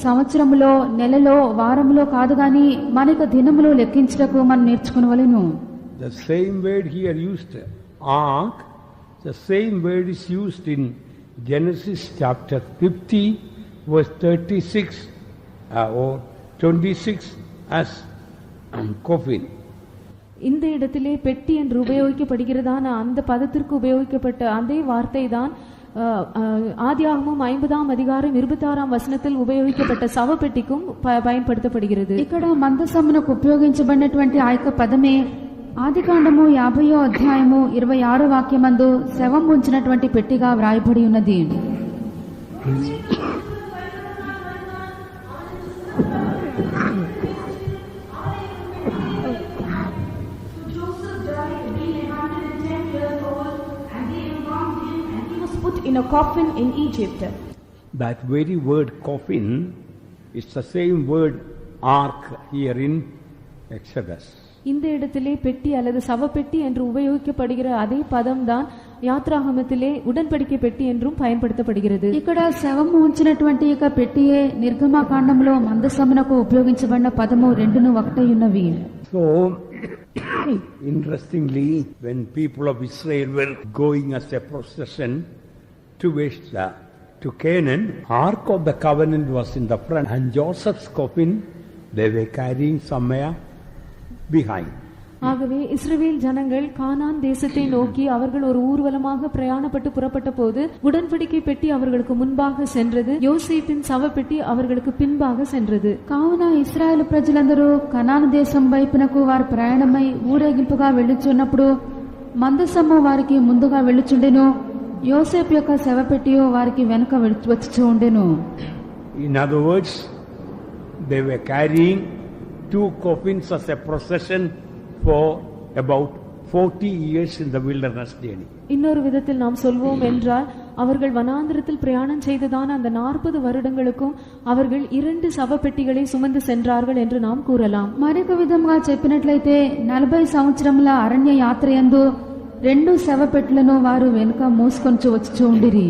సంవత్సరములో, నెలలో, వారములో కాదు గాని మనకు దినములు లెక్కించుటకు మనం నేర్చుకునవలెను. The same word here used, ark, the same word is used in Genesis chapter 50 verse 36 or 26 as coffin. இந்த இடத்திலே பெட்டி என்று உபயோகிக்கப்படுகிறதான அந்த பதத்திற்கு உபயோகிக்கப்பட்ட அதே வார்த்தை தான் ஆதியாகமம் 50ஆம் அதிகாரம் 26ஆம் வசனத்தில் உபயோகிக்கப்பட்ட சவப்பெட்டிக்கும் பயன்படுத்தப்படுகிறது. ఇక్కడ మందసమునకు ఉపయోగించబడినటువంటి ఆ యొక్క పదమే ఆదికాండము 50వ అధ్యాయము 26వ వాక్యమందు శవం ఉంచినటువంటి పెట్టిగా వ్రాయబడి ఉన్నది. Put in a coffin in Egypt. That very word coffin is the same word ark here in Exodus. இந்த இடத்திலே பெட்டி அல்லது சவப்பெட்டி என்று உபயோகிக்கப்படுகிற அதே பதம் தான் யாத்ராகமத்திலே உடன்படிக்கை பெட்டி என்றும் பயன்படுத்தப்படுகிறது. ఇక్కడ శవము ఉంచినటువంటి యొక్క పెట్టియే నిర్గమకాండంలో మందసమునకు ఉపయోగించబడిన పదము రెండును ఒకటై ఉన్నవి. So interestingly, when people of Israel were going as a procession to Canaan, Ark of the Covenant was in the front and Joseph's coffin they were carrying somewhere behind. ஆகவே இஸ்ரவேல் ஜனங்கள் கானான் தேசத்தை நோக்கி அவர்கள் ஒரு ஊர்வலமாக பிரயாணப்பட்டு புறப்பட்ட போது உடன்படிக்கை பெட்டி அவர்களுக்கு முன்பாக சென்றது, யோசேப்பின் சவப்பெட்டி அவர்களுக்கு பின்பாக சென்றது. కావున ఇశ్రాయేలు ప్రజలందరూ కనాను దేశం వైపునకు వారు ప్రయాణమై ఊరేగింపుగా వెళ్ళుచున్నప్పుడు మందసము వారికి ముందుగా వెళ్ళుచుండెను, యోసేపు యొక్క శవపెట్టియు వారికి వెనుక వచ్చుచూ ఉండెను. In other words, they were carrying two coffins as a procession for about 40 years in the wilderness journey. இன்னொரு விதத்தில் நாம் சொல்வோம் என்றால் அவர்கள் வனாந்திரத்தில் பிரயாணம் செய்ததான அந்த 40 வருடங்களுக்கும் அவர்கள் 2 சவப்பெட்டிகளை சுமந்து சென்றார்கள் என்று நாம் கூறலாம். మరొక విధంగా చెప్పినట్లయితే 40 సంవత్సరముల అరణ్య యాత్ర యందు 2 శవపెట్టెలను వారు వెనుక మోసుకొని వచ్చుచూ ఉండిరి.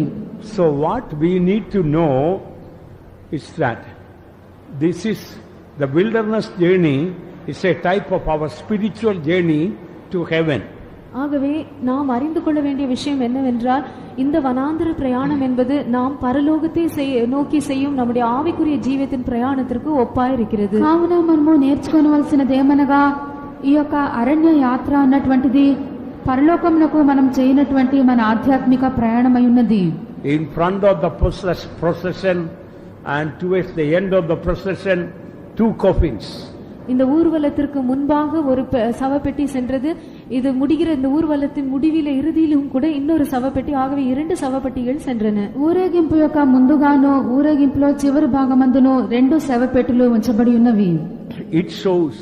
So what we need to know is that this is the wilderness journey is a type of our spiritual journey to heaven. ஆகவே நாம் அறிந்து கொள்ள வேண்டிய விஷயம் என்னவென்றால் இந்த வனாந்திர பிரயாணம் என்பது நாம் பரலோகத்தை நோக்கி செய்யும் நம்முடைய ஆவிக்குரிய ஜீவியத்தின் பிரயாணத்திற்கு ஒப்பாயிருக்கிறது. కావున మనము నేర్చుకోవలసినదేమనగా ఈ యొక్క అరణ్య యాత్ర అన్నటువంటిది పరలోకమునకు మనం చేయనటువంటి మన ఆధ్యాత్మిక ప్రయాణమై ఉన్నది. In front of the procession and towards the end of the procession, 2 coffins. இந்த ஊர்வலத்திற்கு முன்பாக ஒரு சவப்பெட்டி சென்றது, இது முடிகிற இந்த ஊர்வலத்தின் முடிவில இறுதியிலும் கூட இன்னொரு சவப்பெட்டி, ஆகவே 2 சவப்பெட்டிகள் சென்றன. ఊరేగింపు యొక్క ముందుగాను ఊరేగింపులో చివరి భాగమందును 2 శవపెట్టెలు ఉంచబడి ఉన్నవి. It shows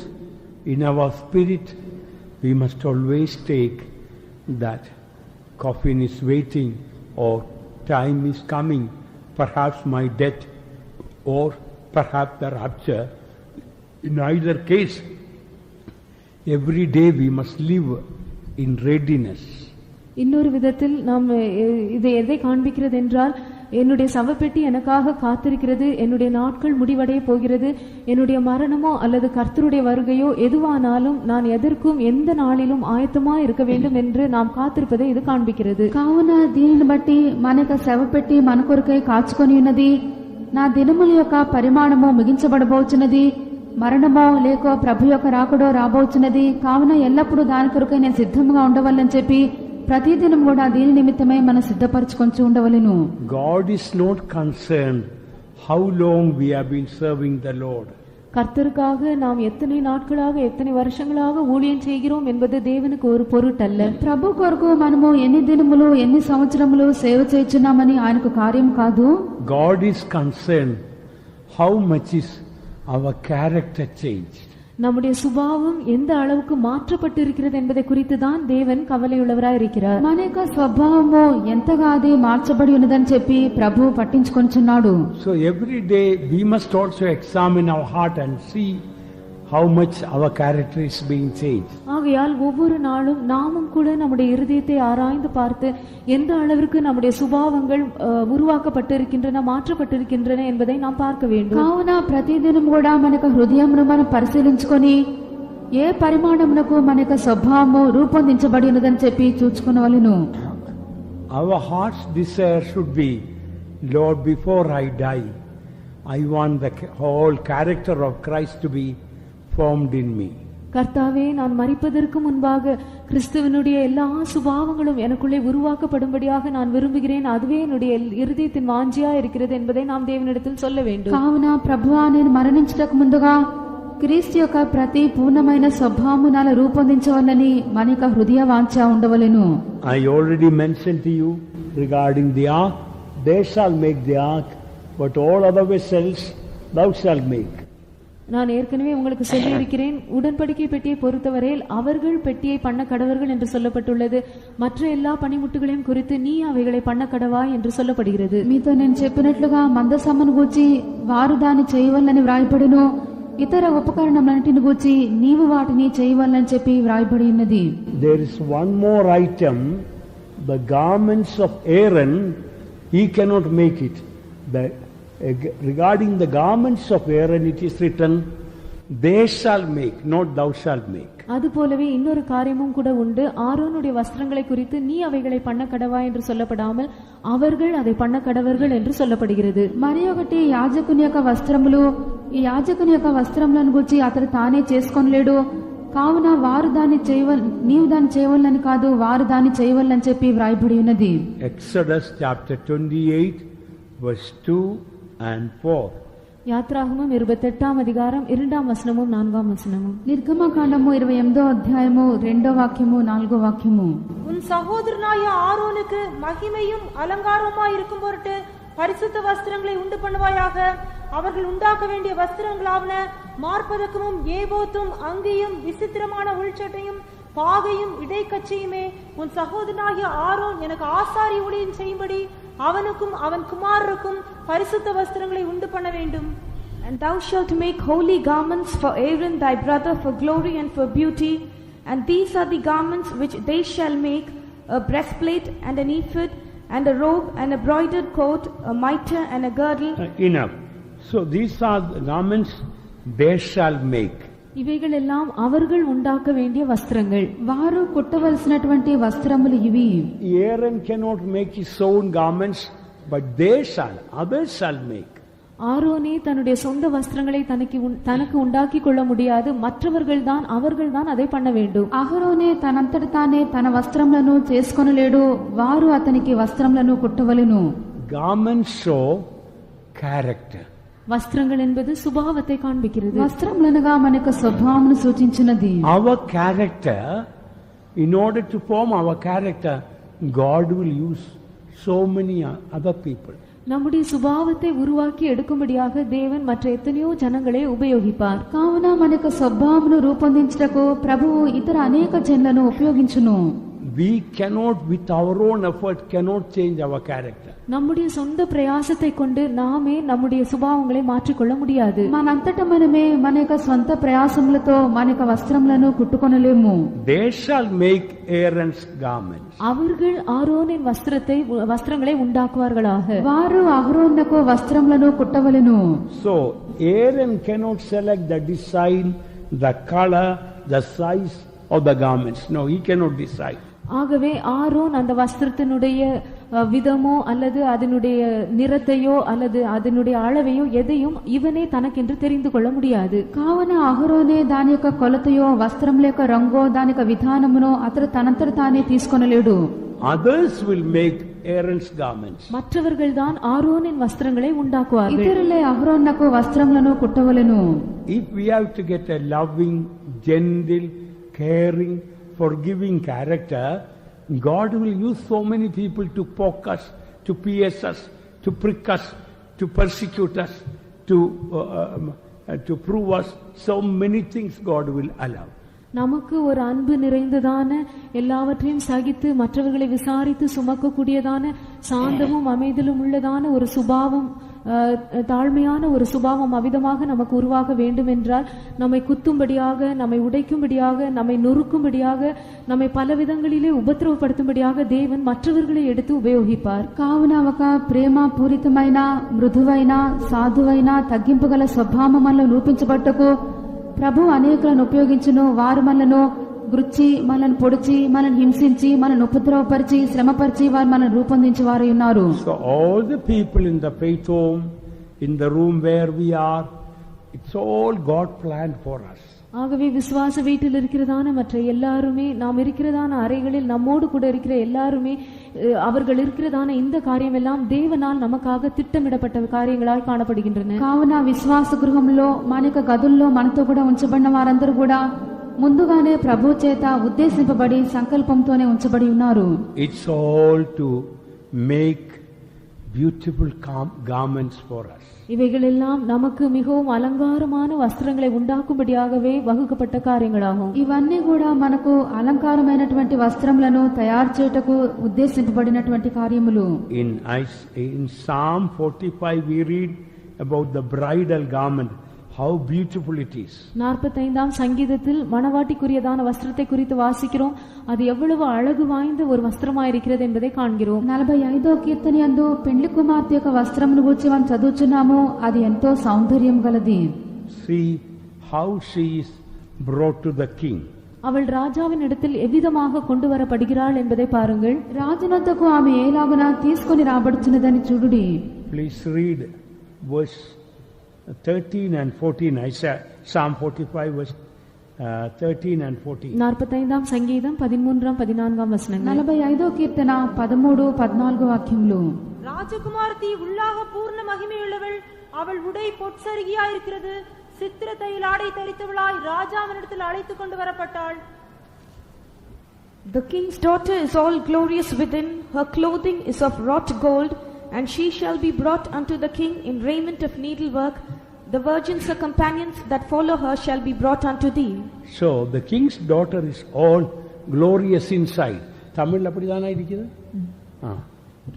in our spirit we must always take that coffin is waiting or time is coming, perhaps my death or perhaps the rapture. In either case, every day we must live in readiness. இன்னொரு விதத்தில் நாம் இதை எதை காண்பிக்கிறது என்றால் என்னுடைய சவப்பெட்டி எனக்காக காத்திருக்கிறது, என்னுடைய நாட்கள் முடிவடைய போகிறது, என்னுடைய மரணமோ அல்லது கர்த்தருடைய வருகையோ எதுவானாலும் நான் எதற்கும் எந்த நாளிலும் ஆயத்தமாய் இருக்க வேண்டும் என்று நாம் காத்திருப்பதை இது காண்பிக்கிறது. కావున దీనిని బట్టి మనక శవపెట్టి మన కొరకై కాచుకొని ఉన్నది. నా దినముల యొక్క పరిమాణము ముగించబడబోచున్నది, మరణమో లేక ప్రభు యొక్క రాకడో రాబోచున్నది. కావున ఎల్లప్పుడూ దాని కొరకై నేను సిద్ధంగా ఉండవాలని చెప్పి ప్రతిదినం కూడా దీని నిమిత్తమై మనం సిద్ధపరచుకొని ఉండవలెను. God is not concerned how long we have been serving the Lord. கர்த்தருக்காக நாம் எத்தனை நாட்களாக எத்தனை வருஷங்களாக ஊழியம் செய்கிறோம் என்பது தேவனுக்கு ஒரு பொருட்டல்ல. ప్రభు కొరకు మనము ఎన్ని దినములు ఎన్ని సంవత్సరములు సేవ చేయుచున్నామని ఆయనకు కార్యం కాదు. God is concerned how much is our character changed. நம்முடைய சுபாவம் எந்த அளவுக்கு மாற்றப்பட்டு இருக்கிறது என்பதை குறித்து தான் தேவன் கவலையுள்ளவராய் இருக்கிறார். మన యొక్క స్వభావము ఎంతగా అది మార్చబడి ఉన్నదని చెప్పి ప్రభు పట్టించుకొనుచున్నాడు. So every day we must also examine our heart and see how much our character is being changed. ஆகையால் ஒவ்வொரு நாளும் நாமும் கூட நம்முடைய இருதயத்தை ஆராய்ந்து பார்த்து எந்த அளவிற்கு நம்முடைய சுபாவங்கள் உருவாக்கப்பட்டிருக்கின்றன, மாற்றப்பட்டிருக்கின்றன என்பதை நாம் பார்க்க வேண்டும். కావున ప్రతిదినం కూడా మన యొక్క హృదయమును మనం పరిశీలించుకొని ఏ పరిమాణమునకు మన యొక్క స్వభావము రూపొందించబడి ఉన్నదని చెప్పి చూచుకొనవలెను. Our heart's desire should be, Lord, before I die, I want the whole character of Christ to be formed in me. கர்த்தாவே, நான் மரிப்பதற்கு முன்பாக கிறிஸ்துவனுடைய எல்லா சுபாவங்களும் எனக்குள்ளே உருவாக்கப்படும்படியாக நான் விரும்புகிறேன். அதுவே என்னுடைய இருதயத்தின் வாஞ்சியா இருக்கிறது என்பதை நாம் தேவனிடத்தில் சொல்ல வேண்டும். కావున ప్రభువా, నేను మరణించటకు ముందుగా క్రీస్తు యొక్క ప్రతి పూర్ణమైన స్వభావము నాలో రూపొందించవాలని మన యొక్క హృదయ వాంఛ ఉండవలెను. I already mentioned to you regarding the ark, they shall make the ark, but all other vessels thou shalt make. நான் ஏற்கனவே உங்களுக்கு சொல்லி இருக்கிறேன், உடன்படிக்கை பெட்டியை பொறுத்தவரையில் அவர்கள் பெட்டியை பண்ண கடவர்கள் என்று சொல்லப்பட்டுள்ளது. மற்ற எல்லா பணிமுட்டுகளையும் குறித்து நீ அவைகளை பண்ண கடவாய் என்று சொல்லப்படுகிறது. మీతో నేను చెప్పినట్లుగా మందసమ్మను గూర్చి వారు దాన్ని చేయవలనని వ్రాయబడిను, ఇతర ఉపకరణములన్నిటిని గూర్చి నీవు వాటిని చేయవలనని చెప్పి వ్రాయబడి ఉన్నది. There is one more item, the garments of Aaron, he cannot make it. Regarding the garments of Aaron, it is written, they shall make, not thou shalt make. அதுபோலவே இன்னொரு காரியமும் கூட உண்டு. ஆரோனுடைய வஸ்திரங்களை குறித்து நீ அவைகளை பண்ண கடவா என்று சொல்லப்படாமல் அவர்கள் அதை பண்ண கடவர்கள் என்று சொல்லப்படுகிறது. మరి ఒకటి యాజకుని యొక్క వస్త్రములు, ఈ యాజకుని యొక్క వస్త్రములను గురించి అతడు తానే చేసుకోలేడు. కావున వారు దాన్ని నీవు దాన్ని చేయవలని కాదు, వారు దాన్ని చేయవలని చెప్పి వ్రాయబడి ఉన్నది. Exodus chapter 28 verse 2 and 4. யாத்ராகமம் 28ஆம் அதிகாரம் 2ஆம் வசனமும் 4ஆம் வசனமும். నిర్గమకాండము 28వ అధ్యాయము 2వ వాక్యము 4వ వాక్యము. உன் சகோதரனாய ஆரோனுக்கு மகிமையும் அலங்காரமாய் இருக்கும் பொருட்டு பரிசுத்த வஸ்திரங்களை உண்டு பண்ணுவாயாக. அவர்கள் உண்டாக்க வேண்டிய வஸ்திரங்களாவன மார்பதக்கமும் ஏபோத்தும் அங்கியும் விசித்திரமான உள்சட்டையும் பாகையும் இடைக்கச்சையுமே. உன் சகோதரனாகிய ஆரோன் எனக்கு ஆசாரி ஊழியம் செய்யும்படி அவனுக்கும் அவன் குமாரருக்கும் பரிசுத்த வஸ்திரங்களை உண்டு பண்ண வேண்டும். And thou shalt make holy garments for Aaron thy brother for glory and for beauty. And these are the garments which they shall make: a breastplate and an ephod and a robe and a broidered coat, a mitre and a girdle. Enough. So these are the garments they shall make. இவைகள் எல்லாம் அவர்கள் உண்டாக்க வேண்டிய வஸ்திரங்கள். వారు కుట్టవలసినటువంటి వస్త్రములు ఇవి. Aaron cannot make his own garments, but they shall, others shall make. ஆரோனே தன்னுடைய சொந்த வஸ்திரங்களை தனக்கு உண்டாக்கி கொள்ள முடியாது, மற்றவர்கள் தான், அவர்கள் தான் அதை பண்ண வேண்டும். అహరోనే తనంతట తానే తన వస్త్రములను చేసుకొనలేడు, వారు అతనికి వస్త్రములను కుట్టవలెను. Garments show character. வஸ்திரங்கள் என்பது சுபாவத்தை காண்பிக்கிறது. వస్త్రములనగా మనకు స్వభావమును సూచించినది. Our character, in order to form our character, God will use so many other people. நம்முடைய சுபாவத்தை உருவாக்கி எடுக்கும்படியாக தேவன் மற்ற எத்தனையோ ஜனங்களை உபயோகிப்பார். కావున మనకు స్వభావమును రూపొందించుటకు ప్రభువు ఇతర అనేక జనులను ఉపయోగించును. We cannot, with our own effort, cannot change our character. நம்முடைய சொந்த பிரயாசத்தை கொண்டு நாமே நம்முடைய சுபாவங்களை மாற்றிக்கொள்ள முடியாது. మనంతట మనమే మన యొక్క స్వంత ప్రయాసములతో మన యొక్క వస్త్రములను కుట్టుకొనలేము. They shall make Aaron's garments. அவர்கள் ஆரோனின் வஸ்திரங்களை உண்டாக்குவார்களாக. వారు అహరోనుకు వస్త్రములను కుట్టవలెను. So Aaron cannot select the design, the color, the size of the garments. No, he cannot decide. ஆகவே ஆரோன் அந்த வஸ்திரத்தினுடைய விதமோ அல்லது அதனுடைய நிறத்தையோ அல்லது அதனுடைய அளவையோ எதையும் இவனே தனக்கென்று தெரிந்து கொள்ள முடியாது. కావున అహరోనే దాని యొక్క కొలతయో వస్త్రముల యొక్క రంగో దాని యొక్క విధానమునో అతడు తనంతట తానే తీసుకొనలేడు. Others will make Aaron's garments. மற்றவர்கள் தான் ஆரோனின் வஸ்திரங்களை உண்டாக்குவார்கள். ఇతరులే అహరోనుకు వస్త్రములను కుట్టవలెను. If we have to get a loving, gentle, caring, forgiving character, God will use so many people to poke us, to pierce us, to prick us, to persecute us, to prove us. So many things God will allow. நமக்கு ஒரு அன்பு நிறைந்ததான, எல்லாவற்றையும் சகித்து மற்றவர்களை விசாரித்து சுமக்கக்கூடியதான, சாந்தமும் அமைதலும் உள்ளதான ஒரு சுபாவம், தாழ்மையான ஒரு சுபாவம் அவிதமாக நமக்கு உருவாக வேண்டும் என்றால் நம்மை குத்தும்படியாக, நம்மை உடைக்கும்படியாக, நம்மை நொறுக்கும்படியாக, நம்மை பல விதங்களிலே உபத்திரவப்படுத்தும்படியாக தேவன் மற்றவர்களை எடுத்து உபயோகிப்பார். కావున ఒక ప్రేమ పూరితమైన, మృదువైన, సాధువైన, తగ్గింపుగల స్వభావం మనలో రూపించబట్టకు ప్రభు అనేకులను ఉపయోగించును. వారు మనలను గుచ్చి, మనల్ని పొడిచి, మనల్ని హింసించి, మనల్ని ఉపద్రవపరిచి, శ్రమపరిచి వారు మనల్ని రూపొందించి వారు ఉన్నారు. So all the people in the faith home, in the room where we are, it's all God planned for us. ஆகவே விசுவாச வீட்டில் இருக்கிறதான மற்ற எல்லாருமே, நாம் இருக்கிறதான அறைகளில் நம்மோடு கூட இருக்கிற எல்லாருமே, அவர்கள் இருக்கிறதான இந்த காரியம் எல்லாம் தேவனால் நமக்காக திட்டமிடப்பட்ட காரியங்களாய் காணப்படுகின்றன. కావున విశ్వాస గృహంలో మన యొక్క గదుల్లో మనతో కూడా ఉంచబడిన వారందరూ కూడా ముందుగానే ప్రభు చేత ఉద్దేశింపబడి సంకల్పంతోనే ఉంచబడి ఉన్నారు. It's all to make beautiful garments for us. இவைகள் எல்லாம் நமக்கு மிகவும் அலங்காரமான வஸ்திரங்களை உண்டாக்கும்படியாகவே வகுக்கப்பட்ட காரியங்களாகும். ఇవన్నీ కూడా మనకు అలంకారమైనటువంటి వస్త్రములను తయారు చేయుటకు ఉద్దేశింపబడినటువంటి కార్యములు. In Psalm 45 we read about the bridal garment, how beautiful it is. 45ஆம் சங்கீதத்தில் மணவாட்டிக்குரியதான வஸ்திரத்தை குறித்து வாசிக்கிறோம். அது எவ்வளவு அழகு வாய்ந்த ஒரு வஸ்திரமாய் இருக்கிறது என்பதை காண்கிறோம். 45వ కీర్తన యందు పెండ్లి కుమార్తె యొక్క వస్త్రమును గురించి మనం చదువుచున్నాము. అది ఎంతో సౌందర్యం గలది. See how she is brought to the king. அவள் ராஜாவின் இடத்தில் எவ்விதமாக கொண்டு வரப்படுகிறாள் என்பதை பாருங்கள். రాజునొద్దకు ఆమె ఏలాగున తీసుకొని రాబడుచున్నదని చూడుడి. Please read verse 13 and 14. I said Psalm 45 verse 13 and 14. 45ஆம் சங்கீதம் 13 14 வசனங்கள். 45వ కీర్తన 13 14 వాక్యములు. ராஜகுமாரத்தி உள்ளாக பூர்ண மகிமையுள்ளவள், அவள் உடை பொற்சரிகையாயிருக்கிறது. சித்திரத்தையில் ஆடை தரித்தவளாய் ராஜாவினிடத்தில் அழைத்துக் கொண்டு வரப்பட்டாள். The king's daughter is all glorious within, her clothing is of wrought gold, and she shall be brought unto the king in raiment of needlework. The virgins, her companions that follow her, shall be brought unto thee. So the king's daughter is all glorious inside. Tamil appadidana irukkudu.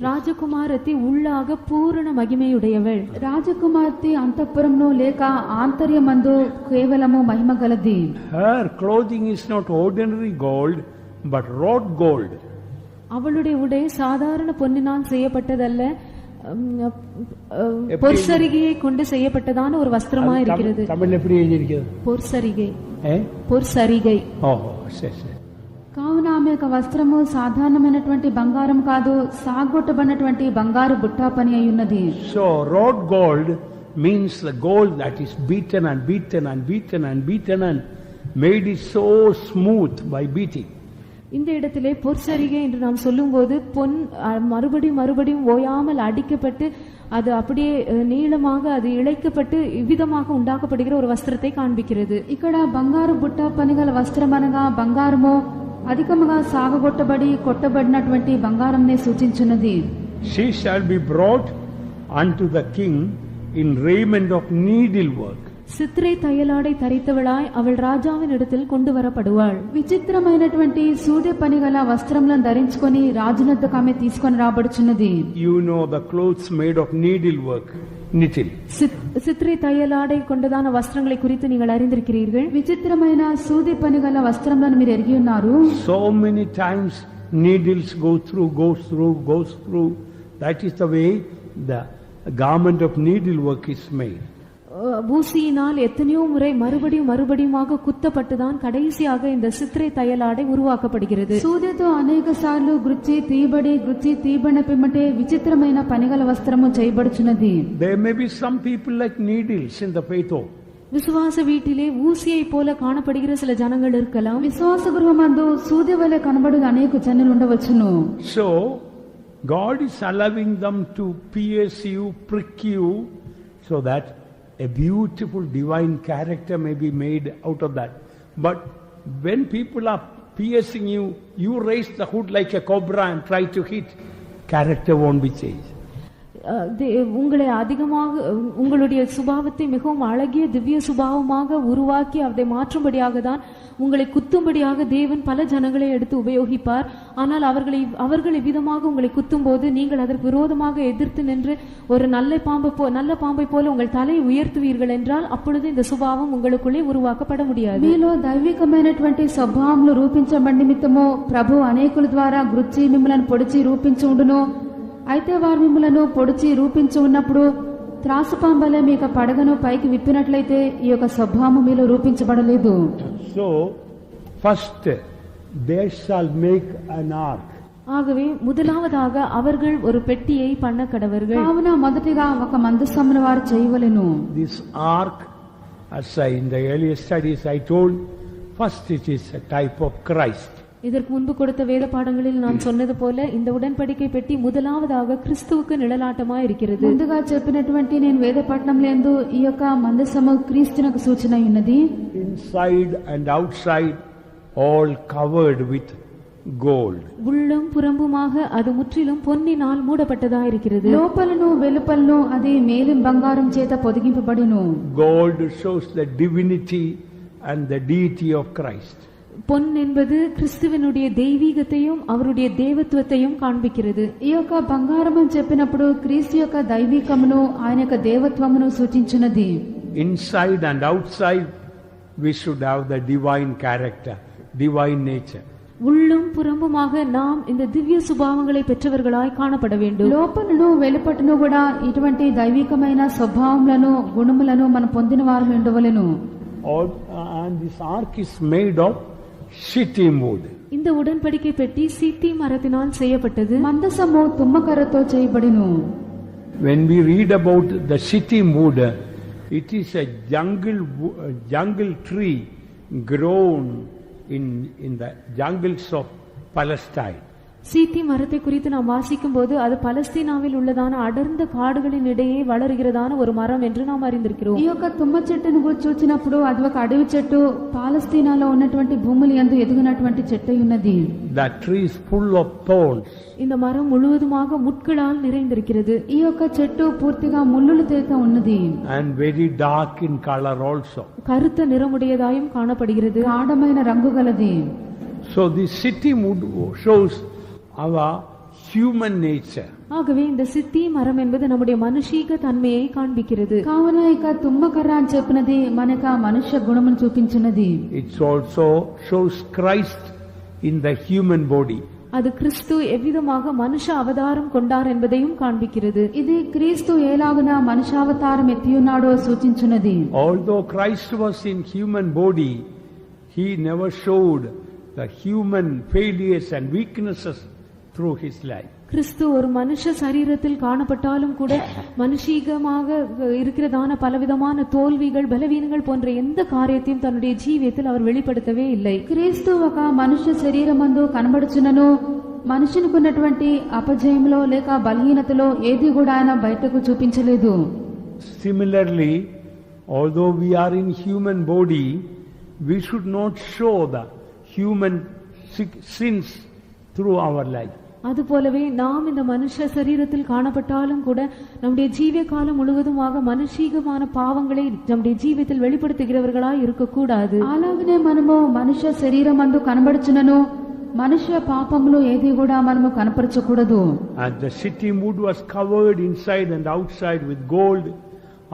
రాజకుమారతి உள்ளாக పూర్ణ మహిమయుడయవள். రాజకుమార్తె అంతఃపురంలో లేక ఆంతర్యమందు కేవలము మహిమ గలది. Her clothing is not ordinary gold but wrought gold. அவளுடைய உடை சாதாரண பொன்னினால் செய்யப்பட்டதல்ல, பொற்சரிகையை கொண்டு செய்யப்பட்டதான ஒரு வஸ்திரமா இருக்கிறது. தமிழ்ல எப்படி எழுதியிருக்கிறது? பொற்சரிகை. பொற்சரிகை. சரி. కావున ఆమె యొక్క వస్త్రము సాధారణమైనటువంటి బంగారం కాదు, సాగొట్టబడినటువంటి బంగారు బుట్టా పని అయి ఉన్నది. So wrought gold means the gold that is beaten and beaten and beaten and beaten and made it so smooth by beating. இந்த இடத்திலே பொற்சரிகை என்று நாம் சொல்லும்போது பொன் மறுபடியும் ஓயாமல் அடிக்கப்பட்டு அது அப்படியே நீளமாக அது இழைக்கப்பட்டு இவ்விதமாக உண்டாக்கப்படுகிற ஒரு வஸ்திரத்தை காண்பிக்கிறது. ఇక్కడ బంగారు బుట్టా పని గల వస్త్రం అనగా బంగారము అధికముగా సాగగొట్టబడి కొట్టబడినటువంటి బంగారంనే సూచించున్నది. She shall be brought unto the king in raiment of needlework. சித்திரை தையலாடை தரித்தவளாய் அவள் ராஜாவின் இடத்தில் கொண்டு வரப்படுவாள். విచిత్రమైనటువంటి సూది పని గల వస్త్రములను ధరించుకొని రాజునొద్దకు ఆమె తీసుకొని రాబడుచున్నది. You know the clothes made of needlework, knitting. சித்திரை தையலாடை கொண்டதான வஸ்திரங்களை குறித்து நீங்கள் அறிந்திருக்கிறீர்கள். విచిత్రమైన సూది పని గల వస్త్రములను మీరు ఎరిగి ఉన్నారు. So many times needles goes through. That is the way the garment of needlework is made. ஊசியினால் எத்தனையோ முறை மறுபடியுமாக குத்தப்பட்டுதான் கடைசியாக இந்த சித்திரை தையலாடை உருவாக்கப்படுகிறது. సూదితో అనేక సార్లు గుచ్చి తీయబడిన పిమ్మటే విచిత్రమైన పనిగల వస్త్రము చేయబడుచున్నది. There may be some people like needles in the faith home. விசுவாச வீட்டிலே ஊசியை போல காணப்படுகிற சில ஜனங்கள் இருக்கலாம். విశ్వాస గృహమందు సూది వలె కనబడు అనేక జనులు ఉండవచ్చును. So God is allowing them to pierce you, prick you, so that a beautiful divine character may be made out of that. But when people are piercing you, you raise the hood like a cobra and try to hit, character won't be changed. உங்களை அதிகமாக உங்களுடைய சுபாவத்தை மிகவும் அழகிய திவ்ய சுபாவமாக உருவாக்கி அதை மாற்றும்படியாக தான் உங்களை குத்தும்படியாக தேவன் பல ஜனங்களை எடுத்து உபயோகிப்பார். ஆனால் அவர்களை விதமாக உங்களை குத்தும் போது நீங்கள் அதற்கு விரோதமாக எதிர்த்து நின்று ஒரு நல்ல பாம்பை போல உங்கள் தலையை உயர்த்துவீர்கள் என்றால் அப்பொழுது இந்த சுபாவம் உங்களுக்குள்ளே உருவாக்கப்பட முடியாது. మీలో దైవికమైనటువంటి స్వభావములు రూపించబడి నిమిత్తము ప్రభు అనేకుల ద్వారా గుచ్చి మిమ్మల్ని పొడిచి రూపించి ఉండును. అయితే వారు మిమ్మలను పొడిచి రూపించి ఉన్నప్పుడు త్రాసుపాంబలే మీకు పడగను పైకి విప్పినట్లయితే ఈ యొక్క స్వభావం మీలో రూపించబడలేదు. So first they shall make an ark. ஆகவே முதலாவதாக அவர்கள் ஒரு பெட்டியை பண்ண கடவர்கள். కావున మొదటిగా ఒక మందసమును వారు చేయవలెను. This ark, as in the earlier studies I told, first it is a type of Christ. இதற்கு முன்பு கொடுத்த வேத பாடங்களில் நான் சொன்னது போல இந்த உடன்படிக்கை பெட்டி முதலாவதாக கிறிஸ்துவுக்கு நிழலாட்டமாய் இருக்கிறது. ముందుగా చెప్పినటువంటి నేను వేద పట్టణంలో ఈ యొక్క మందసము క్రీస్తునకు సూచన ఉన్నది. Inside and outside all covered with gold. உள்ளும் புறம்புமாக அது முற்றிலும் பொன்னினால் மூடப்பட்டதா இருக்கிறது. లోపలను వెలుపలను అది మేలిం బంగారం చేత పొదిగింపబడిను. Gold shows the divinity and the deity of Christ. பொன் என்பது கிறிஸ்துவினுடைய தெய்வீகத்தையும் அவருடைய தேவத்துவத்தையும் காண்பிக்கிறது. ఈ యొక్క బంగారం అని చెప్పినప్పుడు క్రీస్తు యొక్క దైవికమును ఆయన యొక్క దేవత్వమును సూచించున్నది. Inside and outside we should have the divine character, divine nature. உள்ளும் புறம்புமாக நாம் இந்த திவ்ய சுபாவங்களை பெற்றவர்களாய் காணப்பட வேண்டும். లోపలను వెలుపటను కూడా ఇటువంటి దైవికమైన స్వభావములను గుణములను మనం పొందిన వారు ఉండవలెను. And this ark is made of shittim wood. இந்த உடன்படிக்கை பெட்டி சீத்தி மரத்தினால் செய்யப்பட்டது. మందసము తుమ్మకర్రతో చేయబడిను. When we read about the shittim wood, it is a jungle tree grown in the jungles of Palestine. சீத்தி மரத்தை குறித்து நாம் வாசிக்கும் போது அது பலஸ்தீனாவில் உள்ளதான அடர்ந்த காடுகளின் இடையே வளர்கிறதான ஒரு மரம் என்று நாம் அறிந்திருக்கிறோம். ఈ యొక్క తుమ్మ చెట్టును చూచినప్పుడు అది ఒక అడవి చెట్టు పాలస్తీనాలో ఉన్నటువంటి భూముల యందు ఎదుగునటువంటి చెట్టు ఉన్నది. That tree is full of thorns. இந்த மரம் முழுவதுமாக முட்களால் நிறைந்திருக்கிறது. ఈ యొక్క చెట్టు పూర్తిగా ముళ్ళులతో ఉన్నది. And very dark in color also. கருத்த நிறமுடையதாயும் காணப்படுகிறது. గాఢమైన రంగు గలది. So this shittim wood shows our human nature. ஆகவே இந்த சித்தி மரம் என்பது நம்முடைய மனுஷீக தன்மையை காண்பிக்கிறது. కావున ఇక తుమ్మకర్ర అని చెప్పినది మనక మనుష్య గుణమును చూపించినది. It also shows Christ in the human body. அது கிறிஸ்து எவ்விதமாக மனுஷ அவதாரம் கொண்டார் என்பதையும் காண்பிக்கிறது. ఇది క్రీస్తు ఎలాగున మనుషావతారం ఎత్తియున్నాడో సూచించున్నది. Although Christ was in human body, he never showed the human failures and weaknesses through his life. கிறிஸ்து ஒரு மனுஷ சரீரத்தில் காணப்பட்டாலும் கூட மனுஷீகமாக இருக்கிறதான பலவிதமான தோல்விகள் பலவீனங்கள் போன்ற எந்த காரியத்தையும் தன்னுடைய ஜீவியத்தில் அவர் வெளிப்படுத்தவே இல்லை. క్రీస్తు ఒక మనుష్య శరీరమందు కనబడుచున్నను మనుషునికున్నటువంటి అపజయములో లేక బలహీనతలో ఏది కూడా ఆయన బయటకు చూపించలేదు. Similarly, although we are in human body, we should not show the human sins through our life. அதுபோலவே நாம் இந்த மனுஷ சரீரத்தில் காணப்பட்டாலும் கூட நம்முடைய ஜீவ காலம் முழுவதுமாக மனுஷீகமான பாவங்களை நம்முடைய ஜீவியத்தில் வெளிப்படுத்துகிறவர்களாய் இருக்கக்கூடாது. అలాగనే మనము మనుష్య శరీరం అందు కనబడుచునను మనుష్య పాపములు ఏది కూడా మనము కనపరచకూడదు. And the city mood was covered inside and outside with gold.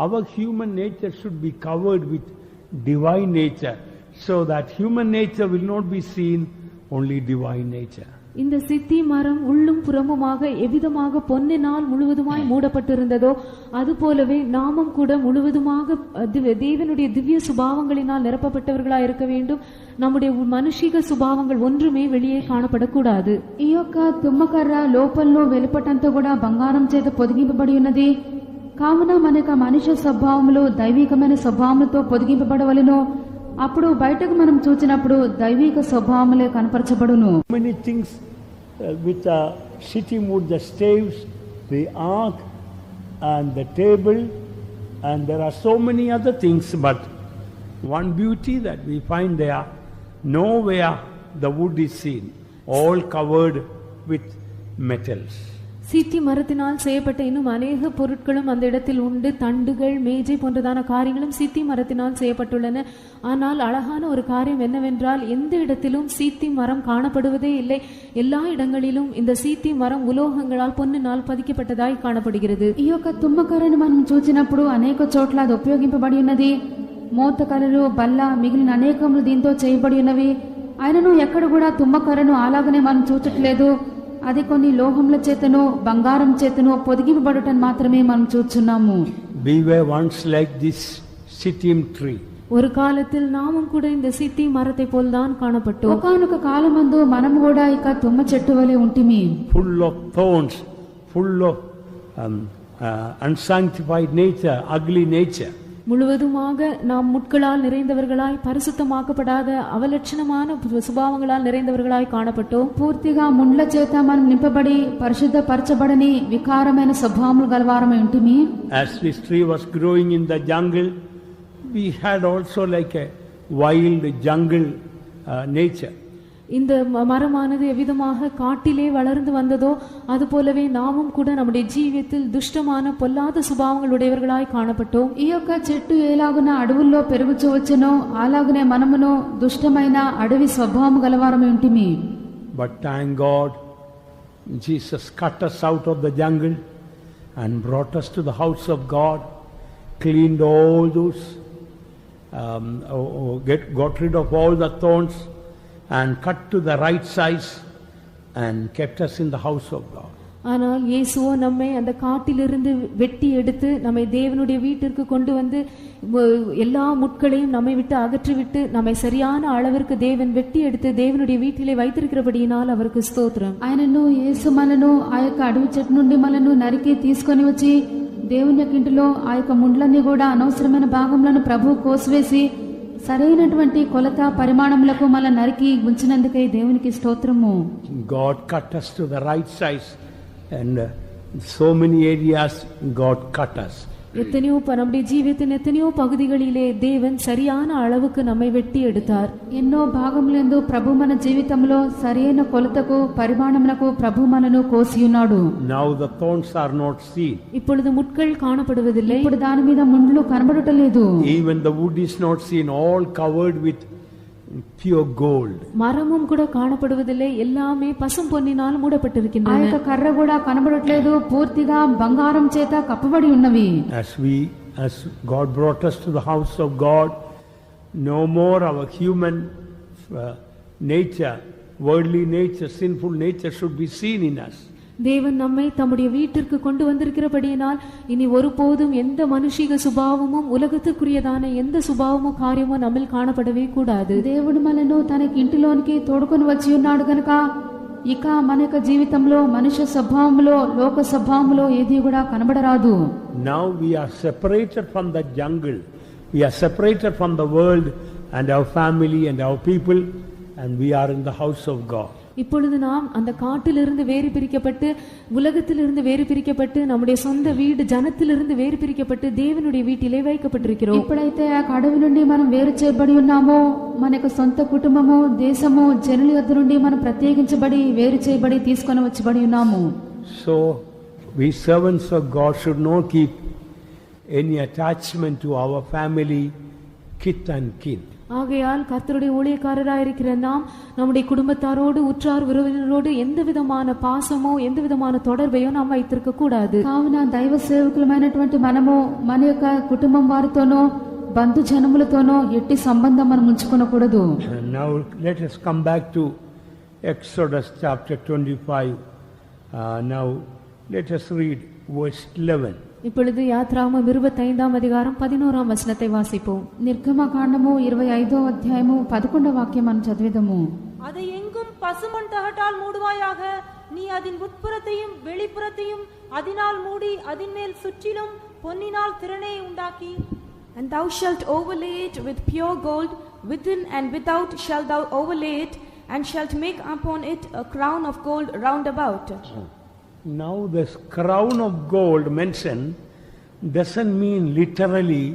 Our human nature should be covered with divine nature, so that human nature will not be seen, only divine nature. இந்த சித்தி மரம் உள்ளும் புறமுமாக எவ்விதமாக பொன்னினால் முழுவதுமாய் மூடப்பட்டிருந்ததோ அதுபோலவே நாமும் கூட முழுவதுமாக தேவனுடைய திவ்ய சுபாவங்களினால் நிரப்பப்பட்டவர்களாய் இருக்க வேண்டும். நம்முடைய மனுஷிக சுபாவங்கள் ஒன்றுமே வெளியே காணப்படக்கூடாது. ఈ యొక్క తుమ్మకర్ర లోపల్లో వెలుపటంతా కూడా బంగారం చేత పొదిగింపబడి ఉన్నది. కావున మనక మనుష్య స్వభావములు దైవికమైన స్వభావములతో పొదిగింపబడవలెను. అప్పుడు బయటకు మనం చూచినప్పుడు దైవిక స్వభావములే కనపరచబడును. Many things with the city mood, the staves, the ark and the table, and there are so many other things, but one beauty that we find there, nowhere the wood is seen, all covered with metals. சீத்தி மரத்தினால் செய்யப்பட்ட இன்னும் அநேக பொருட்களும் அந்த இடத்தில் உண்டு. தண்டுகள், மேஜை போன்றதான காரியங்களும் சீத்தி மரத்தினால் செய்யப்பட்டுள்ளன. ஆனால் அழகான ஒரு காரியம் என்னவென்றால் எந்த இடத்திலும் சீத்தி மரம் காணப்படுவதே இல்லை. எல்லா இடங்களிலும் இந்த சீத்தி மரம் உலோகங்களால் பொன்னினால் பதிக்கப்பட்டதாய் காணப்படுகிறது. ఈ యొక్క తుమ్మకర్రను మనం చూచినప్పుడు అనేక చోట్ల అది ఉపయోగింపబడి ఉన్నది. మోతకర్రలు, బల్ల, మిగిలిన అనేకములు దీంతో చేయబడి ఉన్నవి. ఆయనను ఎక్కడ కూడా తుమ్మకర్రను అలాగనే మనం చూచట్లేదు. అది కొన్ని లోహముల చేతను బంగారం చేతను పొదిగింపబడటం మాత్రమే మనం చూస్తున్నాము. We were once like this sittim tree. ஒரு காலத்தில் நாமும் கூட இந்த சித்தி மரத்தை போல்தான் காணப்பட்டோம். ఒకానొక కాలమందు మనం కూడా ఇక తుమ్మ చెట్టు వలె ఉంటిమి. Full of thorns, full of unsanctified nature, ugly nature. முழுவதுமாக நாம் முட்களால் நிறைந்தவர்களாய், பரிசுத்தமாக்கப்படாத அவலட்சணமான சுபாவங்களால் நிறைந்தவர்களாய் காணப்பட்டோம். పూర్తిగా ముండ్ల చేత మనం నింపబడి పరిశుద్ధపరచబడని వికారమైన స్వభావములు గలవారమై ఉంటిమి. As this tree was growing in the jungle, we had also like a wild jungle nature. இந்த மரமானது எவ்விதமாக காட்டிலே வளர்ந்து வந்ததோ அதுபோலவே நாமும் கூட நம்முடைய ஜீவியத்தில் துஷ்டமான பொல்லாத சுபாவங்கள் உடையவர்களாய் காணப்பட்டோம். ఈ యొక్క చెట్టు ఎలాగున అడవుల్లో పెరుగుచూ వచ్చెనో అలాగనే మనమును దుష్టమైన అడవి స్వభావము గలవారమై ఉంటిమి. But thank God, Jesus cut us out of the jungle and brought us to the house of God, cleaned all those, got rid of all the thorns and cut to the right size and kept us in the house of God. ஆனால் இயேசுவோ நம்மை அந்த காட்டிலிருந்து வெட்டி எடுத்து நம்மை தேவனுடைய வீட்டிற்கு கொண்டு வந்து எல்லா முட்களையும் நம்மை விட்டு அகற்றிவிட்டு நம்மை சரியான அளவிற்கு தேவன் வெட்டி எடுத்து தேவனுடைய வீட்டிலே வைத்திருக்கிறபடியினால் அவருக்கு ஸ்தோத்திரம். ఆయనను యేసు మనను ఆ యొక్క అడవి చెట్టు నుండి మనను నరికి తీసుకొని వచ్చి దేవుని యొక్క ఇంటిలో ఆ యొక్క ముండ్లన్నీ కూడా అనవసరమైన భాగములను ప్రభువు కోసివేసి సరైనటువంటి కొలత పరిమాణములకు మళ్ళీ నరికి ఉంచినందుకై దేవునికి స్తోత్రము. God cut us to the right size and so many areas God cut us. எத்தனையோ நம்முடைய ஜீவியத்தின் எத்தனையோ பகுதிகளிலே தேவன் சரியான அளவுக்கு நம்மை வெட்டி எடுத்தார். ఎన్నో భాగములందు ప్రభు మన జీవితంలో సరైన కొలతకు పరిమాణమునకు ప్రభు మనను కోసి ఉన్నాడు. Now the thorns are not seen. இப்பொழுது முட்கள் காணப்படுவதில்லை. ఇప్పుడు దాని మీద ముండ్లు కనబడటలేదు. Even the wood is not seen, all covered with pure gold. மரமும் கூட காணப்படுவதில்லை. எல்லாமே பசும் பொன்னினால் மூடப்பட்டிருக்கின்றன. ఆ యొక్క కర్ర కూడా కనబడట్లేదు. పూర్తిగా బంగారం చేత కప్పబడి ఉన్నవి. As God brought us to the house of God, no more our human nature, worldly nature, sinful nature should be seen in us. தேவன் நம்மை தம்முடைய வீட்டிற்கு கொண்டு வந்திருக்கிறபடியினால் இனி ஒருபோதும் எந்த மனுஷிக சுபாவமும் உலகத்துக்குரியதான எந்த சுபாவமும் காரியமும் நம்மில் காணப்படவே கூடாது. దేవుడు మనను తనకి ఇంటిలోనికి తోడుకొని వచ్చి ఉన్నాడు గనుక ఇక మన యొక్క జీవితంలో మనుష్య స్వభావంలో లోక స్వభావంలో ఏది కూడా కనబడరాదు. Now we are separated from the jungle, we are separated from the world and our family and our people, and we are in the house of God. இப்பொழுது நாம் அந்த காட்டிலிருந்து வேறு பிரிக்கப்பட்டு, உலகத்திலிருந்து வேறு பிரிக்கப்பட்டு, நம்முடைய சொந்த வீடு ஜனத்திலிருந்து வேறு பிரிக்கப்பட்டு தேவனுடைய வீட்டிலே வைக்கப்பட்டிருக்கிறோம். ఎప్పుడైతే ఆ అడవి నుండి మనం వేరు చేయబడి ఉన్నామో, మన యొక్క సొంత కుటుంబము, దేశము, జనుల యొద్ద నుండి మనం ప్రత్యేకించబడి వేరు చేయబడి తీసుకొని వచ్చబడి ఉన్నాము. So we servants of God should not keep any attachment to our family, kith and kin. ஆகையால் கர்த்தருடைய ஊழியக்காரராயிருக்கிற நாம் நம்முடைய குடும்பத்தாரோடு, உற்றார் உறவினரோடு எந்த விதமான பாசமோ எந்த விதமான தொடர்பையோ நாம் வைத்திருக்க கூடாது. కావున దైవ సేవకులమైనటువంటి మనము మన యొక్క కుటుంబం వారితోనో బంధు జనములతోనో ఎట్టి సంబంధం మనం ఉంచుకోకూడదు. Now let us come back to Exodus chapter 25. Now let us read verse 11. இப்பொழுது யாத்ராகமம் 25ஆம் அதிகாரம் 11ஆம் வசனத்தை வாசிப்போம். నిర్గమకాండము 25వ అధ్యాయము 11వ వాక్యం మనం చదివేదము. அதை எங்கும் பசுமண் தகட்டால் மூடுவாயாக. நீ அதன் உட்புறத்தையும் வெளிப்புறத்தையும் அதனால் மூடி அதன் மேல் சுற்றிலும் பொன்னினால் திறனை உண்டாக்கி. And thou shalt overlay it with pure gold, within and without shalt thou overlay it, and shalt make upon it a crown of gold round about. Now this crown of gold mentioned doesn't mean literally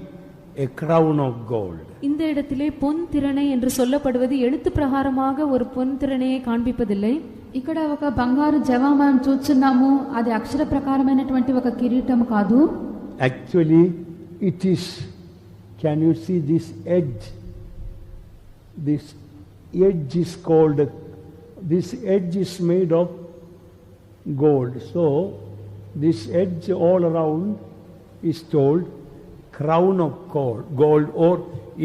a crown of gold. இந்த இடத்திலே பொன் திறனை என்று சொல்லப்படுவது எழுத்து பிரகாரமாக ஒரு பொன் திறனையை காண்பிப்பதில்லை. ఇక్కడ ఒక బంగారు జవ మనం చూస్తున్నాము, అది అక్షర ప్రకారమైనటువంటి ఒక కిరీటం కాదు. Actually it is, can you see this edge? This edge is called, this edge is made of gold. So this edge all around is told crown of gold or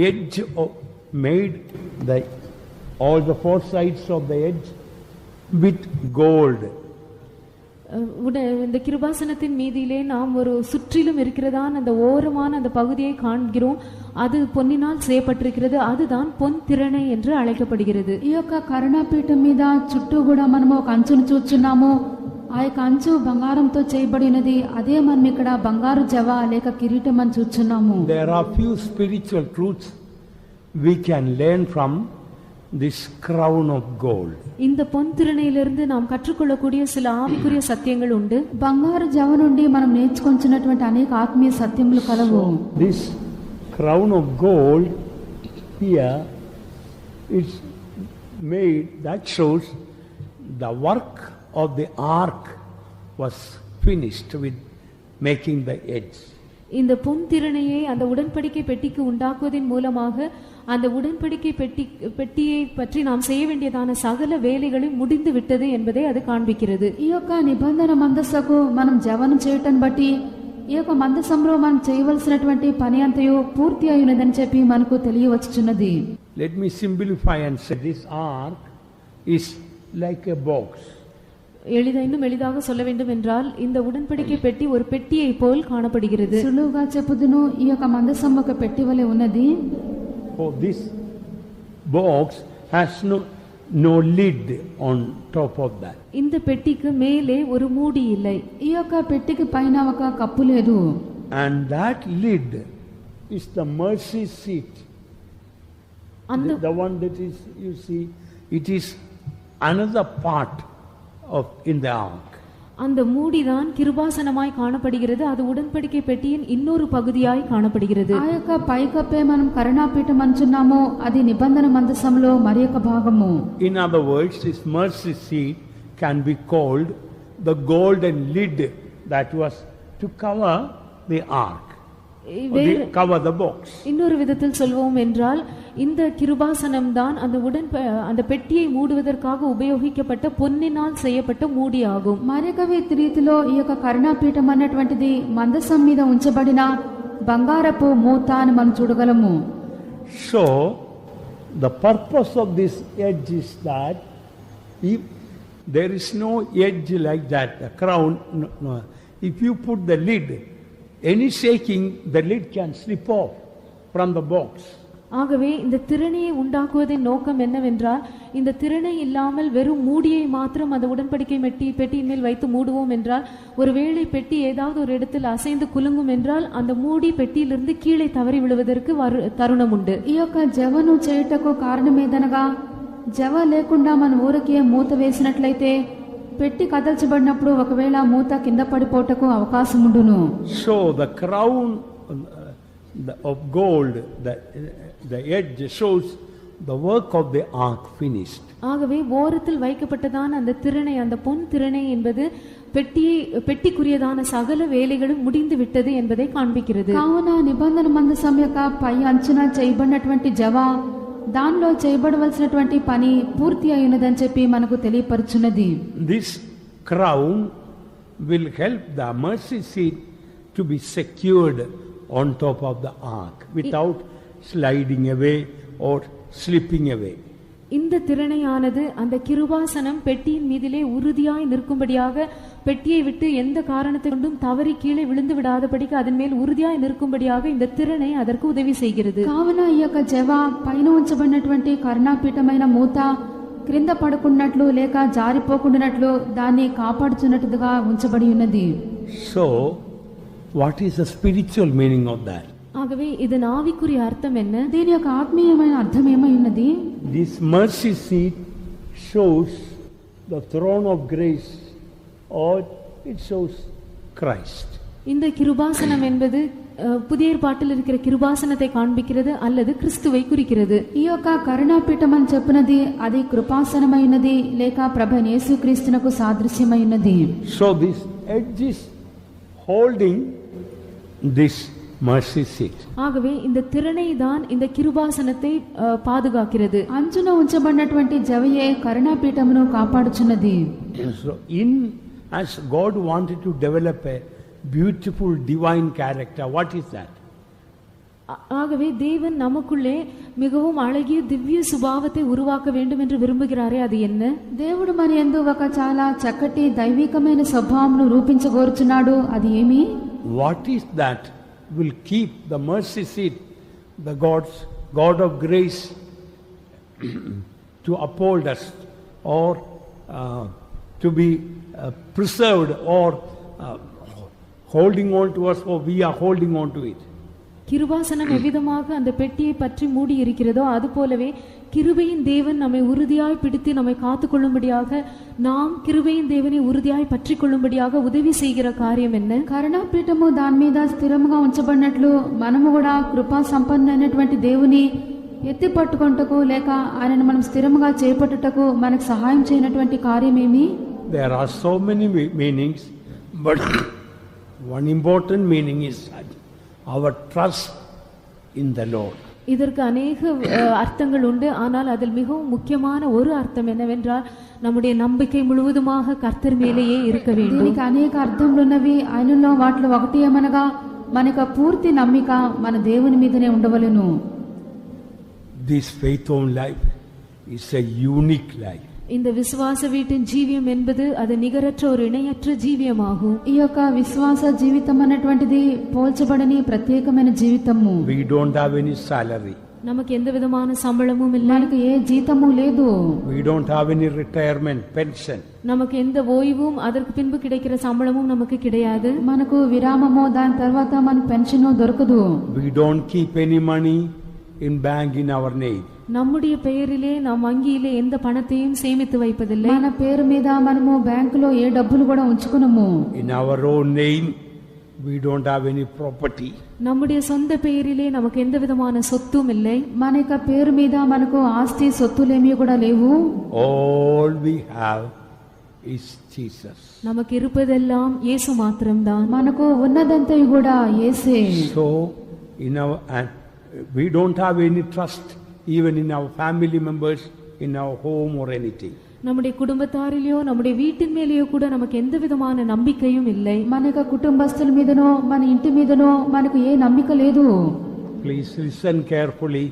edge of, made the all the four sides of the edge with gold. இந்த கிருபாசனத்தின் மீதிலே நாம் ஒரு சுற்றிலும் இருக்கிறதான் அந்த ஓரமான அந்த பகுதியை காண்கிறோம். அது பொன்னினால் செய்யப்பட்டிருக்கிறது. அதுதான் பொன் திறனை என்று அழைக்கப்படுகிறது. ఈ యొక్క కరుణాపీఠం మీద చుట్టూ కూడా మనము ఒక అంచును చూస్తున్నాము. ఆ యొక్క అంచు బంగారంతో చేయబడినది. అదే మనం ఇక్కడ బంగారు జవ లేక కిరీటం అని చూస్తున్నాము. There are few spiritual truths we can learn from this crown of gold. இந்த பொன் திறனையிலிருந்து நாம் கற்றுக்கொள்ளக்கூடிய சில ஆவிக்குரிய சத்தியங்கள் உண்டு. బంగారు జవ నుండి మనం నేర్చుకొంచున్నటువంటి అనేక ఆత్మీయ సత్యములు కలవు. This crown of gold here is made, that shows the work of the ark was finished with making the edge. இந்த பொன் திறனையை அந்த உடன்படிக்கை பெட்டிக்கு உண்டாக்குவதன் மூலமாக அந்த உடன்படிக்கை பெட்டியை பற்றி நாம் செய்ய வேண்டியதான சகல வேலைகளும் முடிந்து விட்டது என்பதை அது காண்பிக்கிறது. ఈ యొక్క నిబంధన మందసకు మనం జవను చేయటం బట్టి ఈ యొక్క మందసంలో మనం చేయవలసినటువంటి పని అంతయు పూర్తి అయినదని చెప్పి మనకు తెలియవచ్చుచున్నది. Let me simplify and say this ark is like a box. இன்னும் எளிதாக சொல்ல வேண்டும் என்றால் இந்த உடன்படிக்கை பெட்டி ஒரு பெட்டியை போல் காணப்படுகிறது. సులువుగా చెప్పుదును, ఈ యొక్క మందసం ఒక పెట్టి వలె ఉన్నది. Oh, this box has no lid on top of that. இந்த பெட்டிக்கு மேலே ஒரு மூடி இல்லை. ఈ యొక్క పెట్టికి పైన ఒక కప్పు లేదు. And that lid is the mercy seat. The one that is, you see, it is another part of in the ark. அந்த மூடிதான் கிருபாசனமாய் காணப்படுகிறது. அது உடன்படிக்கை பெட்டியின் இன்னொரு பகுதியாய் காணப்படுகிறது. ఆ యొక్క పైకప్పే మనం కరుణాపీఠం అంటున్నాము, అది నిబంధన మందసంలో మరి ఒక భాగము. In other words, this mercy seat can be called the golden lid that was to cover the ark, cover the box. இன்னொரு விதத்தில் சொல்வோம் என்றால் இந்த கிருபாசனம் தான் அந்த பெட்டியை மூடுவதற்காக உபயோகிக்கப்பட்ட பொன்னினால் செய்யப்பட்ட மூடி ஆகும். మరొక రీతిలో ఈ యొక్క కరుణాపీఠం అన్నటువంటిది మందసం మీద ఉంచబడిన బంగారపు మూత అని మనం చూడగలము. So the purpose of this edge is that if there is no edge like that, the crown, no, if you put the lid, any shaking, the lid can slip off from the box. ஆகவே இந்த திறனையை உண்டாக்குவதின் நோக்கம் என்னவென்றால் இந்த திறனை இல்லாமல் வெறும் மூடியை மாத்திரம் அந்த உடன்படிக்கை பெட்டியின் மேல் வைத்து மூடுவோம் என்றால் ஒருவேளை பெட்டி ஏதாவது ஒரு இடத்தில் அசைந்து குலுங்கும் என்றால் அந்த மூடி பெட்டியிலிருந்து கீழே தவறி விழுவதற்கு தருணம் உண்டு. ఈ యొక్క జవను చేయుటకు కారణమేదనగా జవ లేకుండా మన ఊరికే మూత వేసినట్లయితే పెట్టి కదల్చబడినప్పుడు ఒకవేళ మూత కింద పడిపోటకు అవకాశం ఉండును. So the crown of gold, the edge shows the work of the ark finished. ஆகவே ஓரத்தில் வைக்கப்பட்டதான அந்த திரணை, அந்த பொன் திரணை என்பது பெட்டிக்குரியதான சகல வேலைகளும் முடிந்து விட்டது என்பதை காண்பிக்கிறது. కావున నిబంధన మందసం యొక్క పై అంచున చేయబడినటువంటి జవ దానిలో చేయబడవలసినటువంటి పని పూర్తి అయినదని చెప్పి మనకు తెలియపరుచున్నది. This crown will help the mercy seat to be secured on top of the ark without sliding away or slipping away. இந்த திறனையானது அந்த கிருபாசனம் பெட்டியின் மீதிலே உறுதியாய் நிற்கும்படியாக, பெட்டியை விட்டு எந்த காரணத்தை கொண்டும் தவறி கீழே விழுந்து விடாதபடிக்கு அதன் மேல் உறுதியாய் நிற்கும்படியாக இந்த திறனை அதற்கு உதவி செய்கிறது. కావున ఈ యొక్క జవ పైన ఉంచబడినటువంటి కరుణాపీఠమైన మూత క్రింద పడకుండాట్లు లేక జారిపోకుండాట్లు దాన్ని కాపాడుచున్నట్టుగా ఉంచబడి ఉన్నది. So what is the spiritual meaning of that? ஆகவே இதன் ஆவிக்குரிய அர்த்தம் என்ன? దీని యొక్క ఆత్మీయమైన అర్థం ఏమై ఉన్నది? This mercy seat shows the throne of grace, or it shows Christ. இந்த கிருபாசனம் என்பது புதிய ஏற்பாட்டில் இருக்கிற கிருபாசனத்தை காண்பிக்கிறது அல்லது கிறிஸ்துவை குறிக்கிறது. ఈ యొక్క కరుణాపీఠం అని చెప్పినది అది కృపాసనమైనది లేక ప్రభువైన యేసుక్రీస్తునకు సాదృశ్యమైనది. So this edge is holding this mercy seat. ஆகவே இந்த திறனை தான் இந்த கிருபாசனத்தை பாதுகாக்கிறது. అంచున ఉంచబడినటువంటి జవయే కరుణాపీఠమును కాపాడుచున్నది. So as God wanted to develop a beautiful divine character, what is that? ஆகவே தேவன் நமக்குள்ளே மிகவும் அழகிய திவ்ய சுபாவத்தை உருவாக்க வேண்டும் என்று விரும்புகிறாரே, அது என்ன? దేవుడు మన యందు ఒక చాలా చక్కటి దైవికమైన స్వభావమును రూపించగోరుచున్నాడు. అది ఏమి? What is that will keep the mercy seat, the God of grace, to uphold us, or to be preserved, or holding on to us, or we are holding on to it. கிருபாசனம் எவ்விதமாக அந்த பெட்டியை பற்றி மூடி இருக்கிறதோ அதுபோலவே கிருபையின் தேவன் நம்மை உறுதியாய் பிடித்து நம்மை காத்துக்கொள்ளும்படியாக, நாம் கிருபையின் தேவனை உறுதியாய் பற்றி கொள்ளும்படியாக உதவி செய்கிற காரியம் என்ன? కరుణాపీఠము దాని మీద స్థిరముగా ఉంచబడినట్లు మనము కూడా కృపా సంపన్నమైనటువంటి దేవుని ఎత్తి పట్టుకొంటకు లేక ఆయనను మనం స్థిరముగా చేపట్టుటకు మనకు సహాయం చేయనటువంటి కార్యం ఏమి? There are so many meanings, but one important meaning is our trust in the Lord. இதற்கு அநேக அர்த்தங்கள் உண்டு. ஆனால் அதில் மிகவும் முக்கியமான ஒரு அர்த்தம் என்னவென்றால் நம்முடைய நம்பிக்கை முழுவதுமாக கர்த்தர் மேலேயே இருக்க வேண்டும். దీనికి అనేక అర్థములు ఉన్నవి. ఆయనలో వాటిలో ఒకటి ఏమనగా మనకు పూర్తి నమ్మిక మన దేవుని మీదనే ఉండవలెను. This faith home life is a unique life. இந்த விசுவாச வீட்டின் ஜீவியம் என்பது அது நிகரற்ற ஒரு இணையற்ற ஜீவியமாகும். ఈ యొక్క విశ్వాస జీవితం అనేటువంటిది పోల్చబడని ప్రత్యేకమైన జీవితము. We don't have any salary. நமக்கு எந்த விதமான சம்பளமும் இல்லை. మనకు ఏ జీతము లేదు. We don't have any retirement pension. நமக்கு எந்த ஓய்வும் அதற்கு பின்பு கிடைக்கிற சம்பளமும் நமக்கு கிடையாது. మనకు విరామమో దాని తర్వాత మనకు పెన్షన్ దొరకదు. We don't keep any money in bank in our name. நம்முடைய பெயரிலே நாம் வங்கியிலே எந்த பணத்தையும் சேமித்து வைப்பதில்லை. మన పేరు మీద మనము బ్యాంకులో ఏ డబ్బులు కూడా ఉంచుకోము. In our own name we don't have any property. நம்முடைய சொந்த பெயரிலே நமக்கு எந்த விதமான சொத்தும் இல்லை. మన యొక్క పేరు మీద మనకు ఆస్తి సొత్తులేమీ కూడా లేవు. All we have is Jesus. நமக்கு இருப்பதெல்லாம் இயேசு மாத்திரம்தான். మనకు ఉన్నదంతా కూడా యేసే. So we don't have any trust even in our family members, in our home or anything. நம்முடைய குடும்பத்தாரிலேயோ நம்முடைய வீட்டின் மேலேயோ கூட நமக்கு எந்த விதமான நம்பிக்கையும் இல்லை. మన యొక్క కుటుంబస్తుల మీదనో మన ఇంటి మీదనో మనకు ఏ నమ్మిక లేదు. Please listen carefully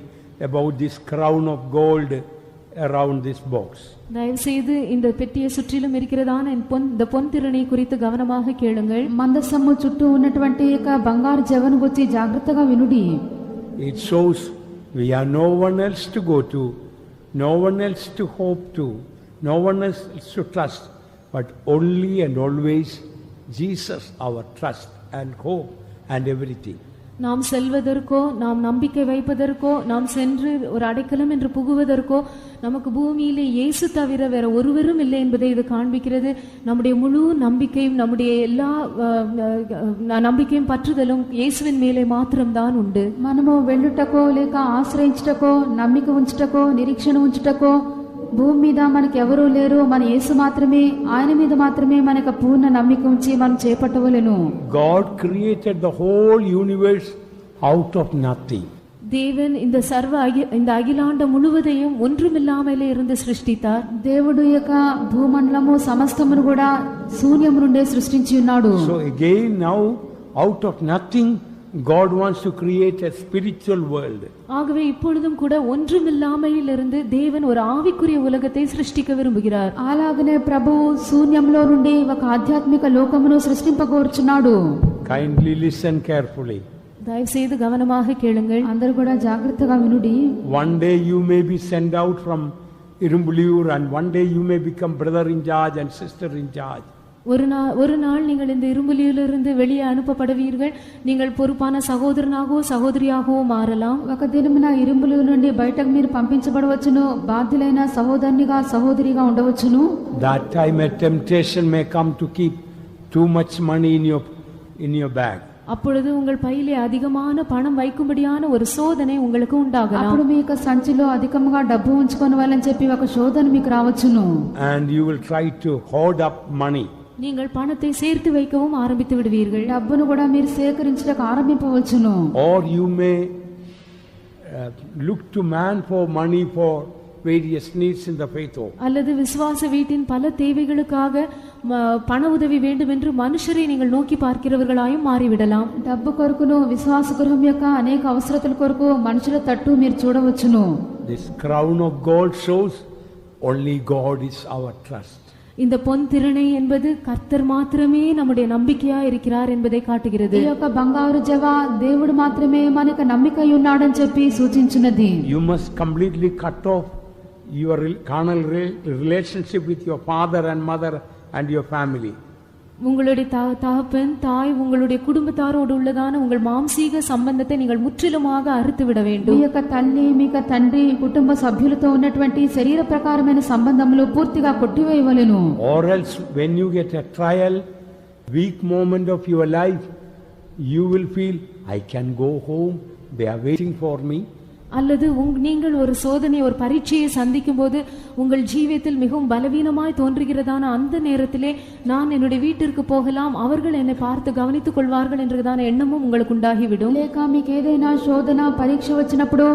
about this crown of gold around this box. தயவு செய்து இந்த பெட்டியை சுற்றிலும் இருக்கிறதான இந்த பொன் திறனை குறித்து கவனமாக கேளுங்கள். మందసము చుట్టూ ఉన్నటువంటి యొక్క బంగారు జవను గురించి జాగ్రత్తగా వినుడి. It shows we have no one else to go to, no one else to hope to, no one else to trust, but only and always Jesus, our trust and hope and everything. நாம் செல்வதற்கோ, நாம் நம்பிக்கை வைப்பதற்கோ, நாம் சென்று ஒரு அடைக்கலம் என்று புகுவதற்கோ நமக்கு பூமியிலே இயேசு தவிர வேற ஒருவரும் இல்லை என்பதை இது காண்பிக்கிறது. நம்முடைய முழு நம்பிக்கையும், நம்முடைய எல்லா நம்பிக்கையும் పట్టుదலும் இயேசுவின் மேலே మాత్రம்தான் உண்டு. మనము వెళ్ళుటకో లేక ఆశ్రయించుటకో, నమ్మిక ఉంచుటకో, నిరీక్షణ ఉంచుటకో భూమి మీద మనకి ఎవరూ లేరు. మన యేసు మాత్రమే, ఆయన మీద మాత్రమే మనకు పూర్ణ నమ్మిక ఉంచి మనం చేపట్టవలెను. God created the whole universe out of nothing. தேவன் இந்த அகிலாண்டம் முழுவதையும் ஒன்றுமில்லாமலே இருந்து சிருஷ்டித்தார். దేవుడు యొక్క భూమండలము సమస్తమును కూడా శూన్యము నుండే సృష్టించి ఉన్నాడు. So again now out of nothing God wants to create a spiritual world. ஆகவே இப்பொழுதும் கூட ஒன்றுமில்லாமையில் இருந்து தேவன் ஒரு ஆவிக்குரிய உலகத்தை சிருஷ்டிக்க விரும்புகிறார். అలాగనే ప్రభువు శూన్యంలో నుండి ఒక ఆధ్యాత్మిక లోకమును సృష్టింపగోరుచున్నాడు. Kindly listen carefully. தயவு செய்து கவனமாக கேளுங்கள். అందరూ కూడా జాగ్రత్తగా వినుడి. One day you may be sent out from Irumbulur and one day you may become brother in charge and sister in charge. ஒரு நாள் நீங்கள் இந்த இரும்புலியிலிருந்து வெளியே அனுப்பப்படுவீர்கள். நீங்கள் பொறுப்பான சகோதரனாகவோ சகோதரியாகவோ மாறலாம். ఒక దినమున ఇరుంబులు నుండి బయటకు మీరు పంపించబడవచ్చును. బాధ్యులైన సహోదరునిగా సహోదరిగా ఉండవచ్చును. That time a temptation may come to keep too much money in your bag. அப்பொழுது உங்கள் பையிலே அதிகமான பணம் வைக்கும்படியான ஒரு சோதனை உங்களுக்கு உண்டாகலாம். అప్పుడు మీ యొక్క సంచిలో అధికంగా డబ్బు ఉంచుకోవాలని చెప్పి ఒక శోధన మీకు రావచ్చును. And you will try to hoard up money. நீங்கள் பணத்தை சேர்த்து வைக்கவும் ஆரம்பித்து விடுவீர்கள். డబ్బును కూడా మీరు సేకరించడానికి ఆరంభించవచ్చును. Or you may look to man for money for various needs in the faith. அல்லது விசுவாச வீட்டின் பல தேவைகளுக்காக பண உதவி வேண்டும் என்று மனுஷரை நீங்கள் நோக்கி பார்க்கிறவர்களாயும் மாறிவிடலாம். డబ్బు కొరకును విశ్వాస గృహం యొక్క అనేక అవసరతల కొరకు మనుషుల తట్టు మీరు చూడవచ్చును. This crown of gold shows only God is our trust. இந்த பொன் திரணை என்பது கர்த்தர் மாத்திரமே நம்முடைய நம்பிக்கையா இருக்கிறார் என்பதை காட்டுகிறது. ఈ యొక్క బంగారు జవ దేవుడు మాత్రమే మనకు నమ్మికై ఉన్నాడని చెప్పి సూచించున్నది. You must completely cut off your carnal relationship with your father and mother and your family. உங்களுடைய தகப்பன் தாய் உங்களுடைய குடும்பத்தாரோடு உள்ளதான உங்கள் மாம்சீக சம்பந்தத்தை நீங்கள் முற்றிலுமாக அறுத்து விட வேண்டும். మీ యొక్క తల్లి, మీ యొక్క తండ్రి, కుటుంబ సభ్యులతో ఉన్నటువంటి శరీర ప్రకారమైన సంబంధములు పూర్తిగా కొట్టివేయవలెను. Or else when you get a trial, weak moment of your life, you will feel I can go home, they are waiting for me. அல்லது நீங்கள் ஒரு சோதனை, ஒரு பரீட்சையை சந்திக்கும் போது உங்கள் ஜீவியத்தில் மிகவும் பலவீனமாய் தோன்றுகிறதான அந்த நேரத்திலே நான் என்னுடைய வீட்டிற்கு போகலாம், அவர்கள் என்னை பார்த்து கவனித்துக் கொள்வார்கள் என்றதான எண்ணமும் உங்களுக்கு உண்டாகிவிடும். లేక మీకు ఏదైనా శోధన, పరీక్ష వచ్చినప్పుడు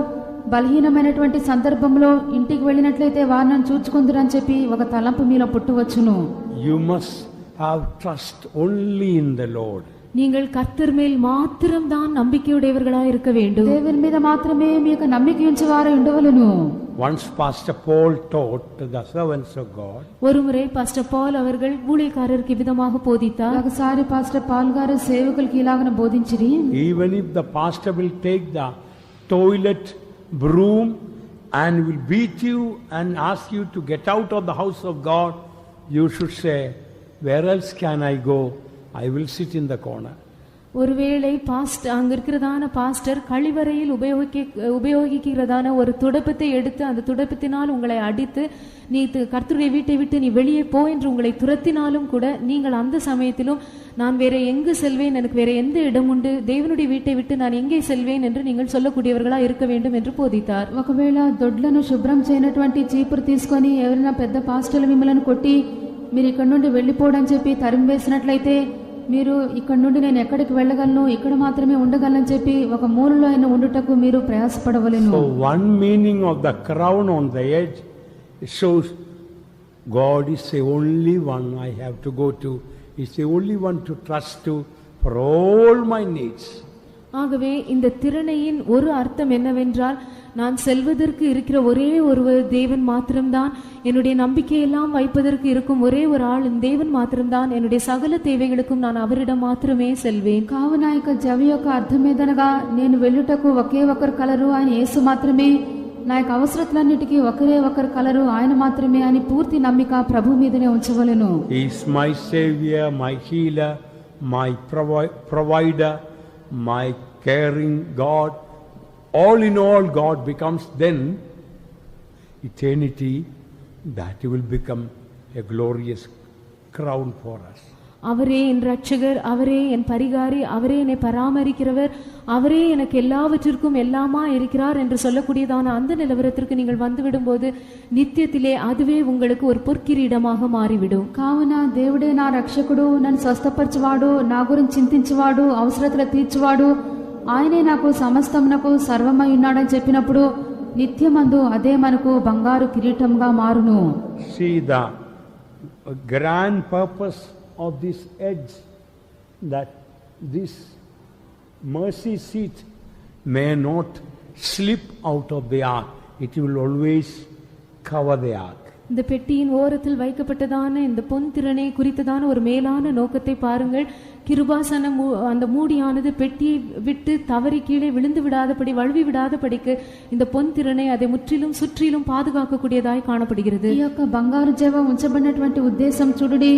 బలహీనమైనటువంటి సందర్భంలో ఇంటికి వెళ్ళినట్లయితే వారిని చూచుకుందురని చెప్పి ఒక తలంపు మీలో పుట్టవచ్చును. You must have trust only in the Lord. நீங்கள் கர்த்தர் மேல் மாத்திரம்தான் நம்பிக்கையுடையவர்களாய் இருக்க வேண்டும். దేవుని మీద మాత్రమే మీకు నమ్మిక ఉంచేవారు ఉండవలెను. Once Pastor Paul taught the servants of God. ஒருமுறை பாஸ்டர் பால் அவர்கள் ஊழியக்காரருக்கு விதமாக போதித்தார். ఒకసారి పాస్టర్ పాల్ గారు సేవకులకు ఇలాగన బోధించిరి. Even if the pastor will take the toilet broom and will beat you and ask you to get out of the house of God, you should say, where else can I go? I will sit in the corner. ஒருவேளை அங்க இருக்கிறதான pastor கழிவறையில் உபயோகிக்கிறதான ஒரு துடைப்பத்தை எடுத்து அந்த துடைப்பத்தினால் உங்களை அடித்து நீ கர்த்தருடைய வீட்டை விட்டு நீ வெளியே போ என்று உங்களை துரத்தினாலும் கூட நீங்கள் அந்த சமயத்திலும் நான் வேற எங்கு செல்வேன், எனக்கு வேற எந்த இடம் உண்டு, தேவனுடைய வீட்டை விட்டு நான் எங்கே செல்வேன் என்று நீங்கள் சொல்லக்கூடியவர்களா இருக்க வேண்டும் என்று போதித்தார். ఒకవేళ దొడ్లను శుభ్రం చేయనటువంటి చీపురు తీసుకొని ఎవరైనా పెద్ద పాస్టర్లు మిమ్మల్ని కొట్టి మీరు ఇక్కడ నుండి వెళ్ళిపోవడం చెప్పి తరిమి వేసినట్లయితే మీరు ఇక్కడ నుండి నేను ఎక్కడికి వెళ్ళగలను, ఇక్కడ మాత్రమే ఉండగలను చెప్పి ఒక మూలలో అయిన ఉండుటకు మీరు ప్రయాసపడవలెను. So one meaning of the crown on the edge, it shows God is the only one I have to go to. He's the only one to trust to for all my needs. ஆகவே இந்த திறனையின் ஒரு அர்த்தம் என்னவென்றால் நான் செல்வதற்கு இருக்கிற ஒரே ஒரு தேவன் மாத்திரம்தான், என்னுடைய நம்பிக்கையெல்லாம் வைப்பதற்கு இருக்கும் ஒரே ஒரு ஆள் தேவன் மாத்திரம்தான், என்னுடைய சகல தேவைகளுக்கும் நான் அவரிடம் మాత్రమే செல்வேன். కావున ఇక జవి యొక్క అర్థమేదనగా నేను వెళ్ళుటకు ఒకే ఒకరు కలరు, ఆయన యేసు మాత్రమే, నా యొక్క అవసరతలన్నిటికీ ఒకరే ఒకరు కలరు, ఆయన మాత్రమే అని పూర్తి నమ్మిక ప్రభు మీదనే ఉంచవలెను. He is my savior, my healer, my provider, my caring God, all in all God becomes then eternity, that will become a glorious crown for us. அவரே என் ரட்சகர், அவரே என் பரிகாரி, அவரே என்னை பராமரிக்கிறவர், அவரே எனக்கு எல்லாவற்றிற்கும் எல்லாமா இருக்கிறார் என்று சொல்லக்கூடியதான அந்த நிலவரத்திற்கு நீங்கள் வந்துவிடும்போது நித்தியத்திலே அதுவே உங்களுக்கு ஒரு பொற்கிரீடமாக மாறிவிடும். కావున దేవుడే నా రక్షకుడు, నన్ను స్వస్థపరచువాడు, నా గురించి చింతించువాడు, అవసరతలు తీర్చువాడు, ఆయనే నాకు సమస్తమునకు సర్వమై ఉన్నాడని చెప్పినప్పుడు నిత్యమందు అదే మనకు బంగారు కిరీటంగా మారును. See the grand purpose of this edge, that this mercy seat may not slip out of the ark. It will always cover the ark. இந்த பெட்டியின் ஓரத்தில் வைக்கப்பட்டதான இந்த பொன் திறனை குறித்ததான ஒரு மேலான நோக்கத்தை பாருங்கள். கிருபாசன அந்த மூடியானது பெட்டியை விட்டு தவறி கீழே விழுந்து விடாதபடி, வழுவி விடாதபடிக்கு இந்த பொன் திறனை அதை முற்றிலும் சுற்றிலும் பாதுகாக்கக்கூடியதாய் காணப்படுகிறது. ఈ యొక్క బంగారు జవ ఉంచబడినటువంటి ఉద్దేశం చూడుడి,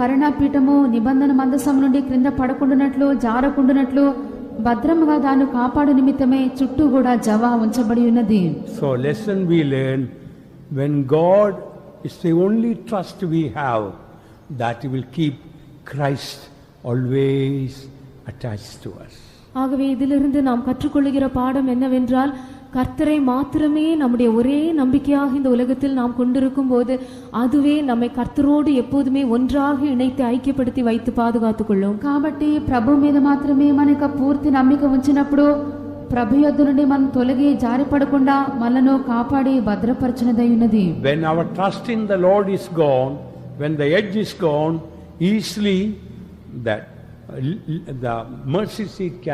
కరుణాపీఠము నిబంధన మందసము నుండి క్రింద పడకుండానట్లు, జారకుండానట్లు భద్రముగా దాన్ని కాపాడు నిమిత్తమే చుట్టూ కూడా జవ ఉంచబడి ఉన్నది. So lesson we learn, when God is the only trust we have, that He will keep Christ always attached to us. ஆகவே இதிலிருந்து நாம் கற்றுக்கொள்ளுகிற பாடம் என்னவென்றால், கர்த்தரை மாத்திரமே நம்முடைய ஒரே நம்பிக்கையாக இந்த உலகத்தில் நாம் கொண்டிருக்கும் போது அதுவே நம்மை கர்த்தரோடு எப்போதுமே ஒன்றாக இணைத்து ஐக்கியப்படுத்தி வைத்து பாதுகாத்துக் கொள்ளும். కాబట్టి ప్రభు మీద మాత్రమే మనకు పూర్తి నమ్మిక ఉంచినప్పుడు ప్రభు యొద్ద నుండి మనం తొలగి జారిపడకుండా మనను కాపాడి భద్రపరచునదై ఉన్నది. When our trust in the Lord is gone, when the edge is gone, easily that the mercy seat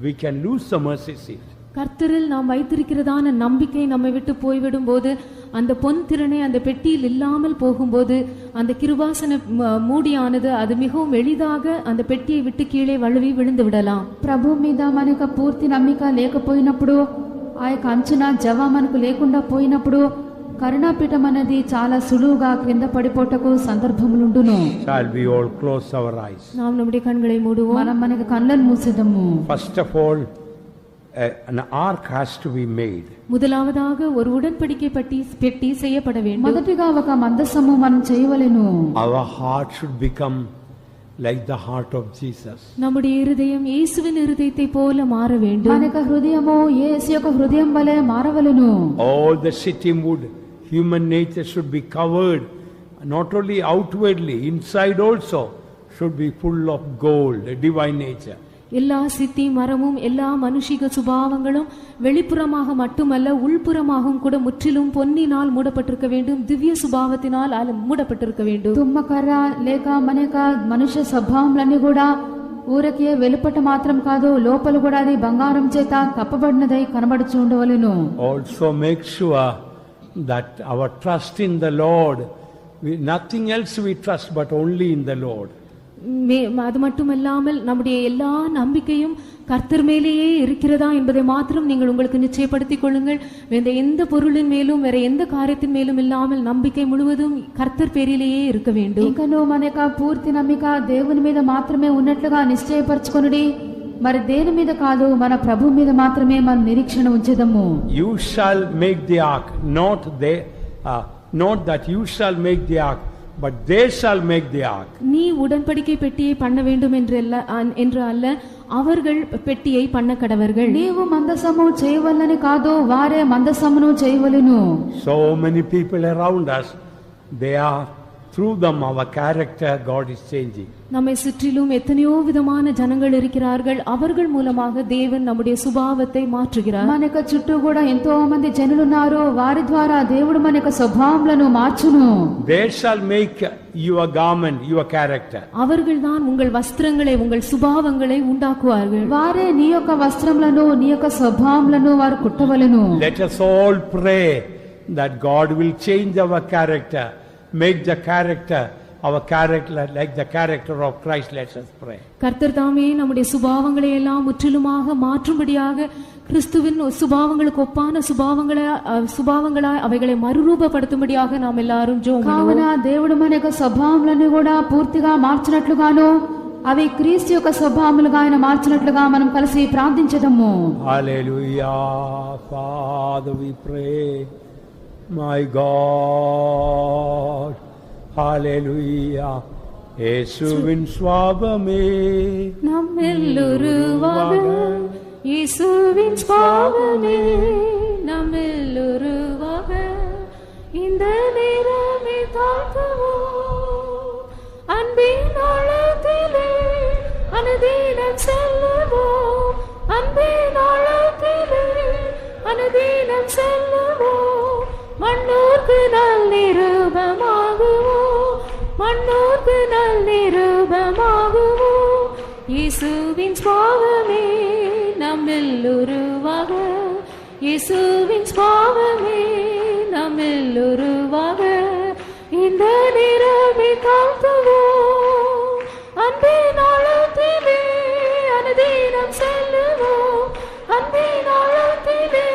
we can lose the mercy seat. கர்த்தரில் நாம் வைத்திருக்கிறதான நம்பிக்கை நம்மை விட்டு போய்விடும் போது, அந்த பொன் திறனை அந்த பெட்டியில் இல்லாமல் போகும்போது, அந்த கிருபாசன மூடியானது அது மிகவும் எளிதாக அந்த பெட்டியை விட்டு கீழே வழுவி விழுந்து விடலாம். ప్రభు మీద మనకు పూర్తి నమ్మిక లేకపోయినప్పుడు, ఆ యొక్క అంచున జవ మనకు లేకుండా పోయినప్పుడు కరుణాపీఠం అనేది చాలా సులువుగా క్రింద పడిపోటకు సందర్భములుండును. Shall we all close our eyes? நாம் நம்முடைய கண்களை மூடுவோம். మనం మనకు కళ్ళను మూసేద్దాము. First of all, an ark has to be made. முதலாவதாக ஒரு உடன்படிக்கை பெட்டி செய்யப்பட வேண்டும். మొదటిగా ఒక మందసము మనం చేయవలెను. Our heart should become like the heart of Jesus. நம்முடைய இருதயம் இயேசுவின் இருதயத்தை போல மாற வேண்டும். మన యొక్క హృదయము యేసు యొక్క హృదయం వలె మారవలెను. All the city mood, human nature should be covered, not only outwardly, inside also should be full of gold, divine nature. எல்லா சித்தி மரமும் எல்லா மனுஷிக சுபாவங்களும் வெளிப்புறமாக மட்டுமல்ல உள்புறமாகவும் கூட முற்றிலும் பொன்னினால் மூடப்பட்டிருக்க வேண்டும், திவ்ய சுபாவத்தினால் மூடப்பட்டிருக்க வேண்டும். తుమ్మకర్ర లేక మన యొక్క మనుష్య స్వభావములన్నీ కూడా ఊరకే వెలుపట మాత్రం కాదు, లోపల కూడా అది బంగారం చేత కప్పబడినదై కనబడుచు ఉండవలెను. Also make sure that our trust in the Lord, nothing else we trust but only in the Lord. அது மட்டுமல்லாமல் நம்முடைய எல்லா நம்பிக்கையும் கர்த்தர் மேலேயே இருக்கிறதா என்பதை மாத்திரம் நீங்கள் உங்களுக்கு நிச்சயப்படுத்திக் கொள்ளுங்கள். எந்த பொருளின் மேலும் வேற எந்த காரியத்தின் மேலும் இல்லாமல் நம்பிக்கை முழுவதும் கர்த்தர் பேரிலேயே இருக்க வேண்டும். ఇంకను మన యొక్క పూర్తి నమ్మిక దేవుని మీద మాత్రమే ఉన్నట్లుగా నిశ్చయపరచుకొనుడి. మరి దేని మీద కాదు, మన ప్రభు మీద మాత్రమే మన నిరీక్షణ ఉంచెదము. You shall make the ark, not that you shall make the ark, but they shall make the ark. நீ உடன்படிக்கை பெட்டியை பண்ண வேண்டும் என்று அல்ல, அவர்கள் பெட்டியை பண்ண கடவர்கள். నీవు మందసము చేయవలని కాదు, వారే మందసమును చేయవలెను. So many people around us, they are, through them our character God is changing. நம்மை சுற்றிலும் எத்தனையோ விதமான ஜனங்கள் இருக்கிறார்கள், அவர்கள் மூலமாக தேவன் நம்முடைய சுபாவத்தை மாற்றுகிறார். మన యొక్క చుట్టూ కూడా ఎంతో మంది జనులు ఉన్నారు, వారి ద్వారా దేవుడు మన యొక్క స్వభావములను మార్చును. They shall make your garment, your character. அவர்கள் தான் உங்கள் வஸ்திரங்களை, உங்கள் சுபாவங்களை உண்டாக்குவார்கள். వారే నీ యొక్క వస్త్రములను, నీ యొక్క స్వభావములను వారు కుట్టవలెను. Let us all pray that God will change our character, make the character, our character like the character of Christ. Let us pray. கர்த்தர் தாமே நம்முடைய சுபாவங்களை எல்லாம் முற்றிலுமாக மாற்றும்படியாக கிறிஸ்துவின் சுபாவங்களுக்கு ஒப்பான சுபாவங்களாய் அவைகளை மறுரூபப்படுத்தும்படியாக நாம் எல்லாரும் ஜெபம் కావున దేవుడు మన యొక్క స్వభావములను కూడా పూర్తిగా మార్చినట్లుగాను అవి క్రీస్తు యొక్క స్వభావములుగా ఆయన మార్చినట్లుగా మనం కలిసి ప్రార్థించదము. Hallelujah. Father, we pray, my God. Hallelujah. இயேசுவின் சுவாபமே நம்மெல்லுருவாக, இயேசுவின் சுவாபமே நம்மெல்லுருவாக, இந்த நேரமே தாழ்த்துவோம், அன்பின் ஆழத்திலே அனுதினம் செல்லுவோம், அன்பின் ஆழத்திலே அனுதினம் செல்லுவோம், மண்ணோர்க்கு நல் நிரூபமாகுவோம், மண்ணோர்க்கு நல் நிரூபமாகுவோம், இயேசுவின் சுவாபமே நம்மெல்லுருவாக, இயேசுவின் சுவாபமே நம்மெல்லுருவாக, இந்த நிரம்பி தாழ்த்துவோம், அன்பின் ஆழத்திலே அனுதினம் செல்லுவோம், அன்பின் ஆழத்திலே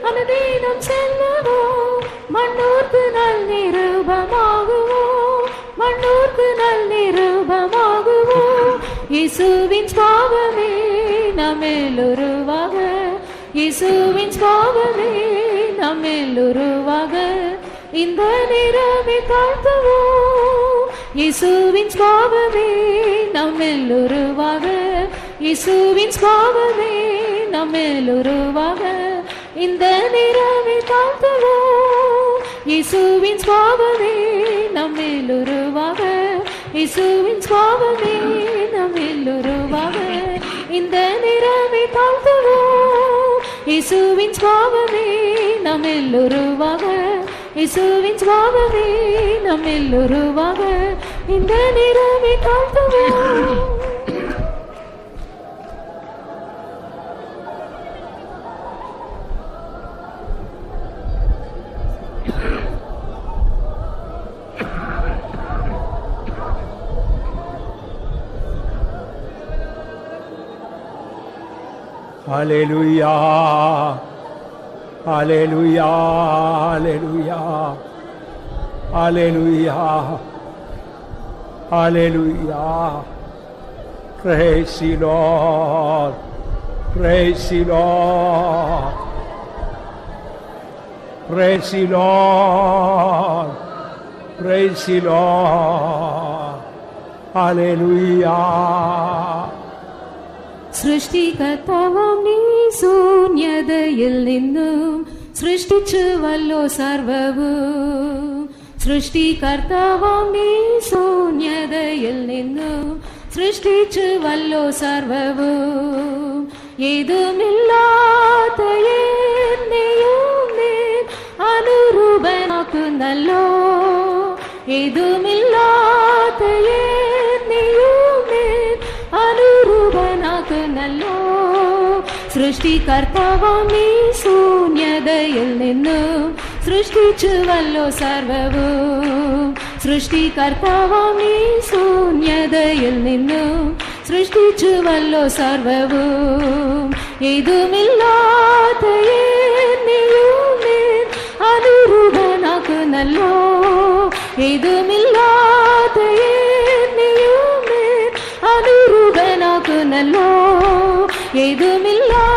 அனுதினம் செல்லுவோம், மண்ணோர்க்கு நல் நிரூபமாகுவோம், மண்ணோர்க்கு நல் நிரூபமாகுவோம், இயேசுவின் சுவாபமே நம்மெல்லுருவாக, இயேசுவின் சுவாபமே நம்மெல்லுருவாக, இந்த நிரம்பி தாழ்த்துவோம், இயேசுவின் சுவாபமே நம்மெல்லுருவாக, இயேசுவின் சுவாபமே நம்மெல்லுருவாக, இந்த நிரம்பி தாழ்த்துவோம், இயேசுவின் சுவாபமே நம்மெல்லுருவாக, இயேசுவின் சுவாபமே நம்மெல்லுருவாக, இந்த நிரம்பி தாழ்த்துவோம், இயேசுவின் சுவாபமே நம்மெல்லுருவாக, இயேசுவின் சுவாபமே நம்மெல்லுருவாக, இந்த நிரம்பி தாழ்த்துவோம். Hallelujah. Hallelujah. Hallelujah. Hallelujah. Hallelujah. Praise the Lord. Praise the Lord. Praise the Lord. Praise the Lord. Hallelujah. സൃഷ്ടികർത്താവാം നീ ശൂന്യതയിൽ നിന്നും സൃഷ്ടിച്ചുവല്ലോ സർവവും. സൃഷ്ടികർത്താവാം നീ ശൂന്യതയിൽ നിന്നും സൃഷ്ടിച്ചുവല്ലോ സർവവും. ഏതുമില്ലാത്ത എന്നെയും നീ അനുരൂപനാക്കുന്നല്ലോ. ഏതുമില്ലാത്ത എന്നെയും നീ അനുരൂപനാക്കുന്നല്ലോ. സൃഷ്ടികർത്താവാം നീ ശൂന്യതയിൽ നിന്നും സൃഷ്ടിച്ചുവല്ലോ സർവവും. സൃഷ്ടികർത്താവാം നീ ശൂന്യതയിൽ നിന്നും സൃഷ്ടിച്ചുവല്ലോ സർവവും. ഏതുമില്ലാത്ത എന്നെയും നീ അനുരൂപനാക്കുന്നല്ലോ. ഏതുമില്ലാത്ത എന്നെയും നീ അനുരൂപനാക്കുന്നല്ലോ. ഏതുമില്ലാത്ത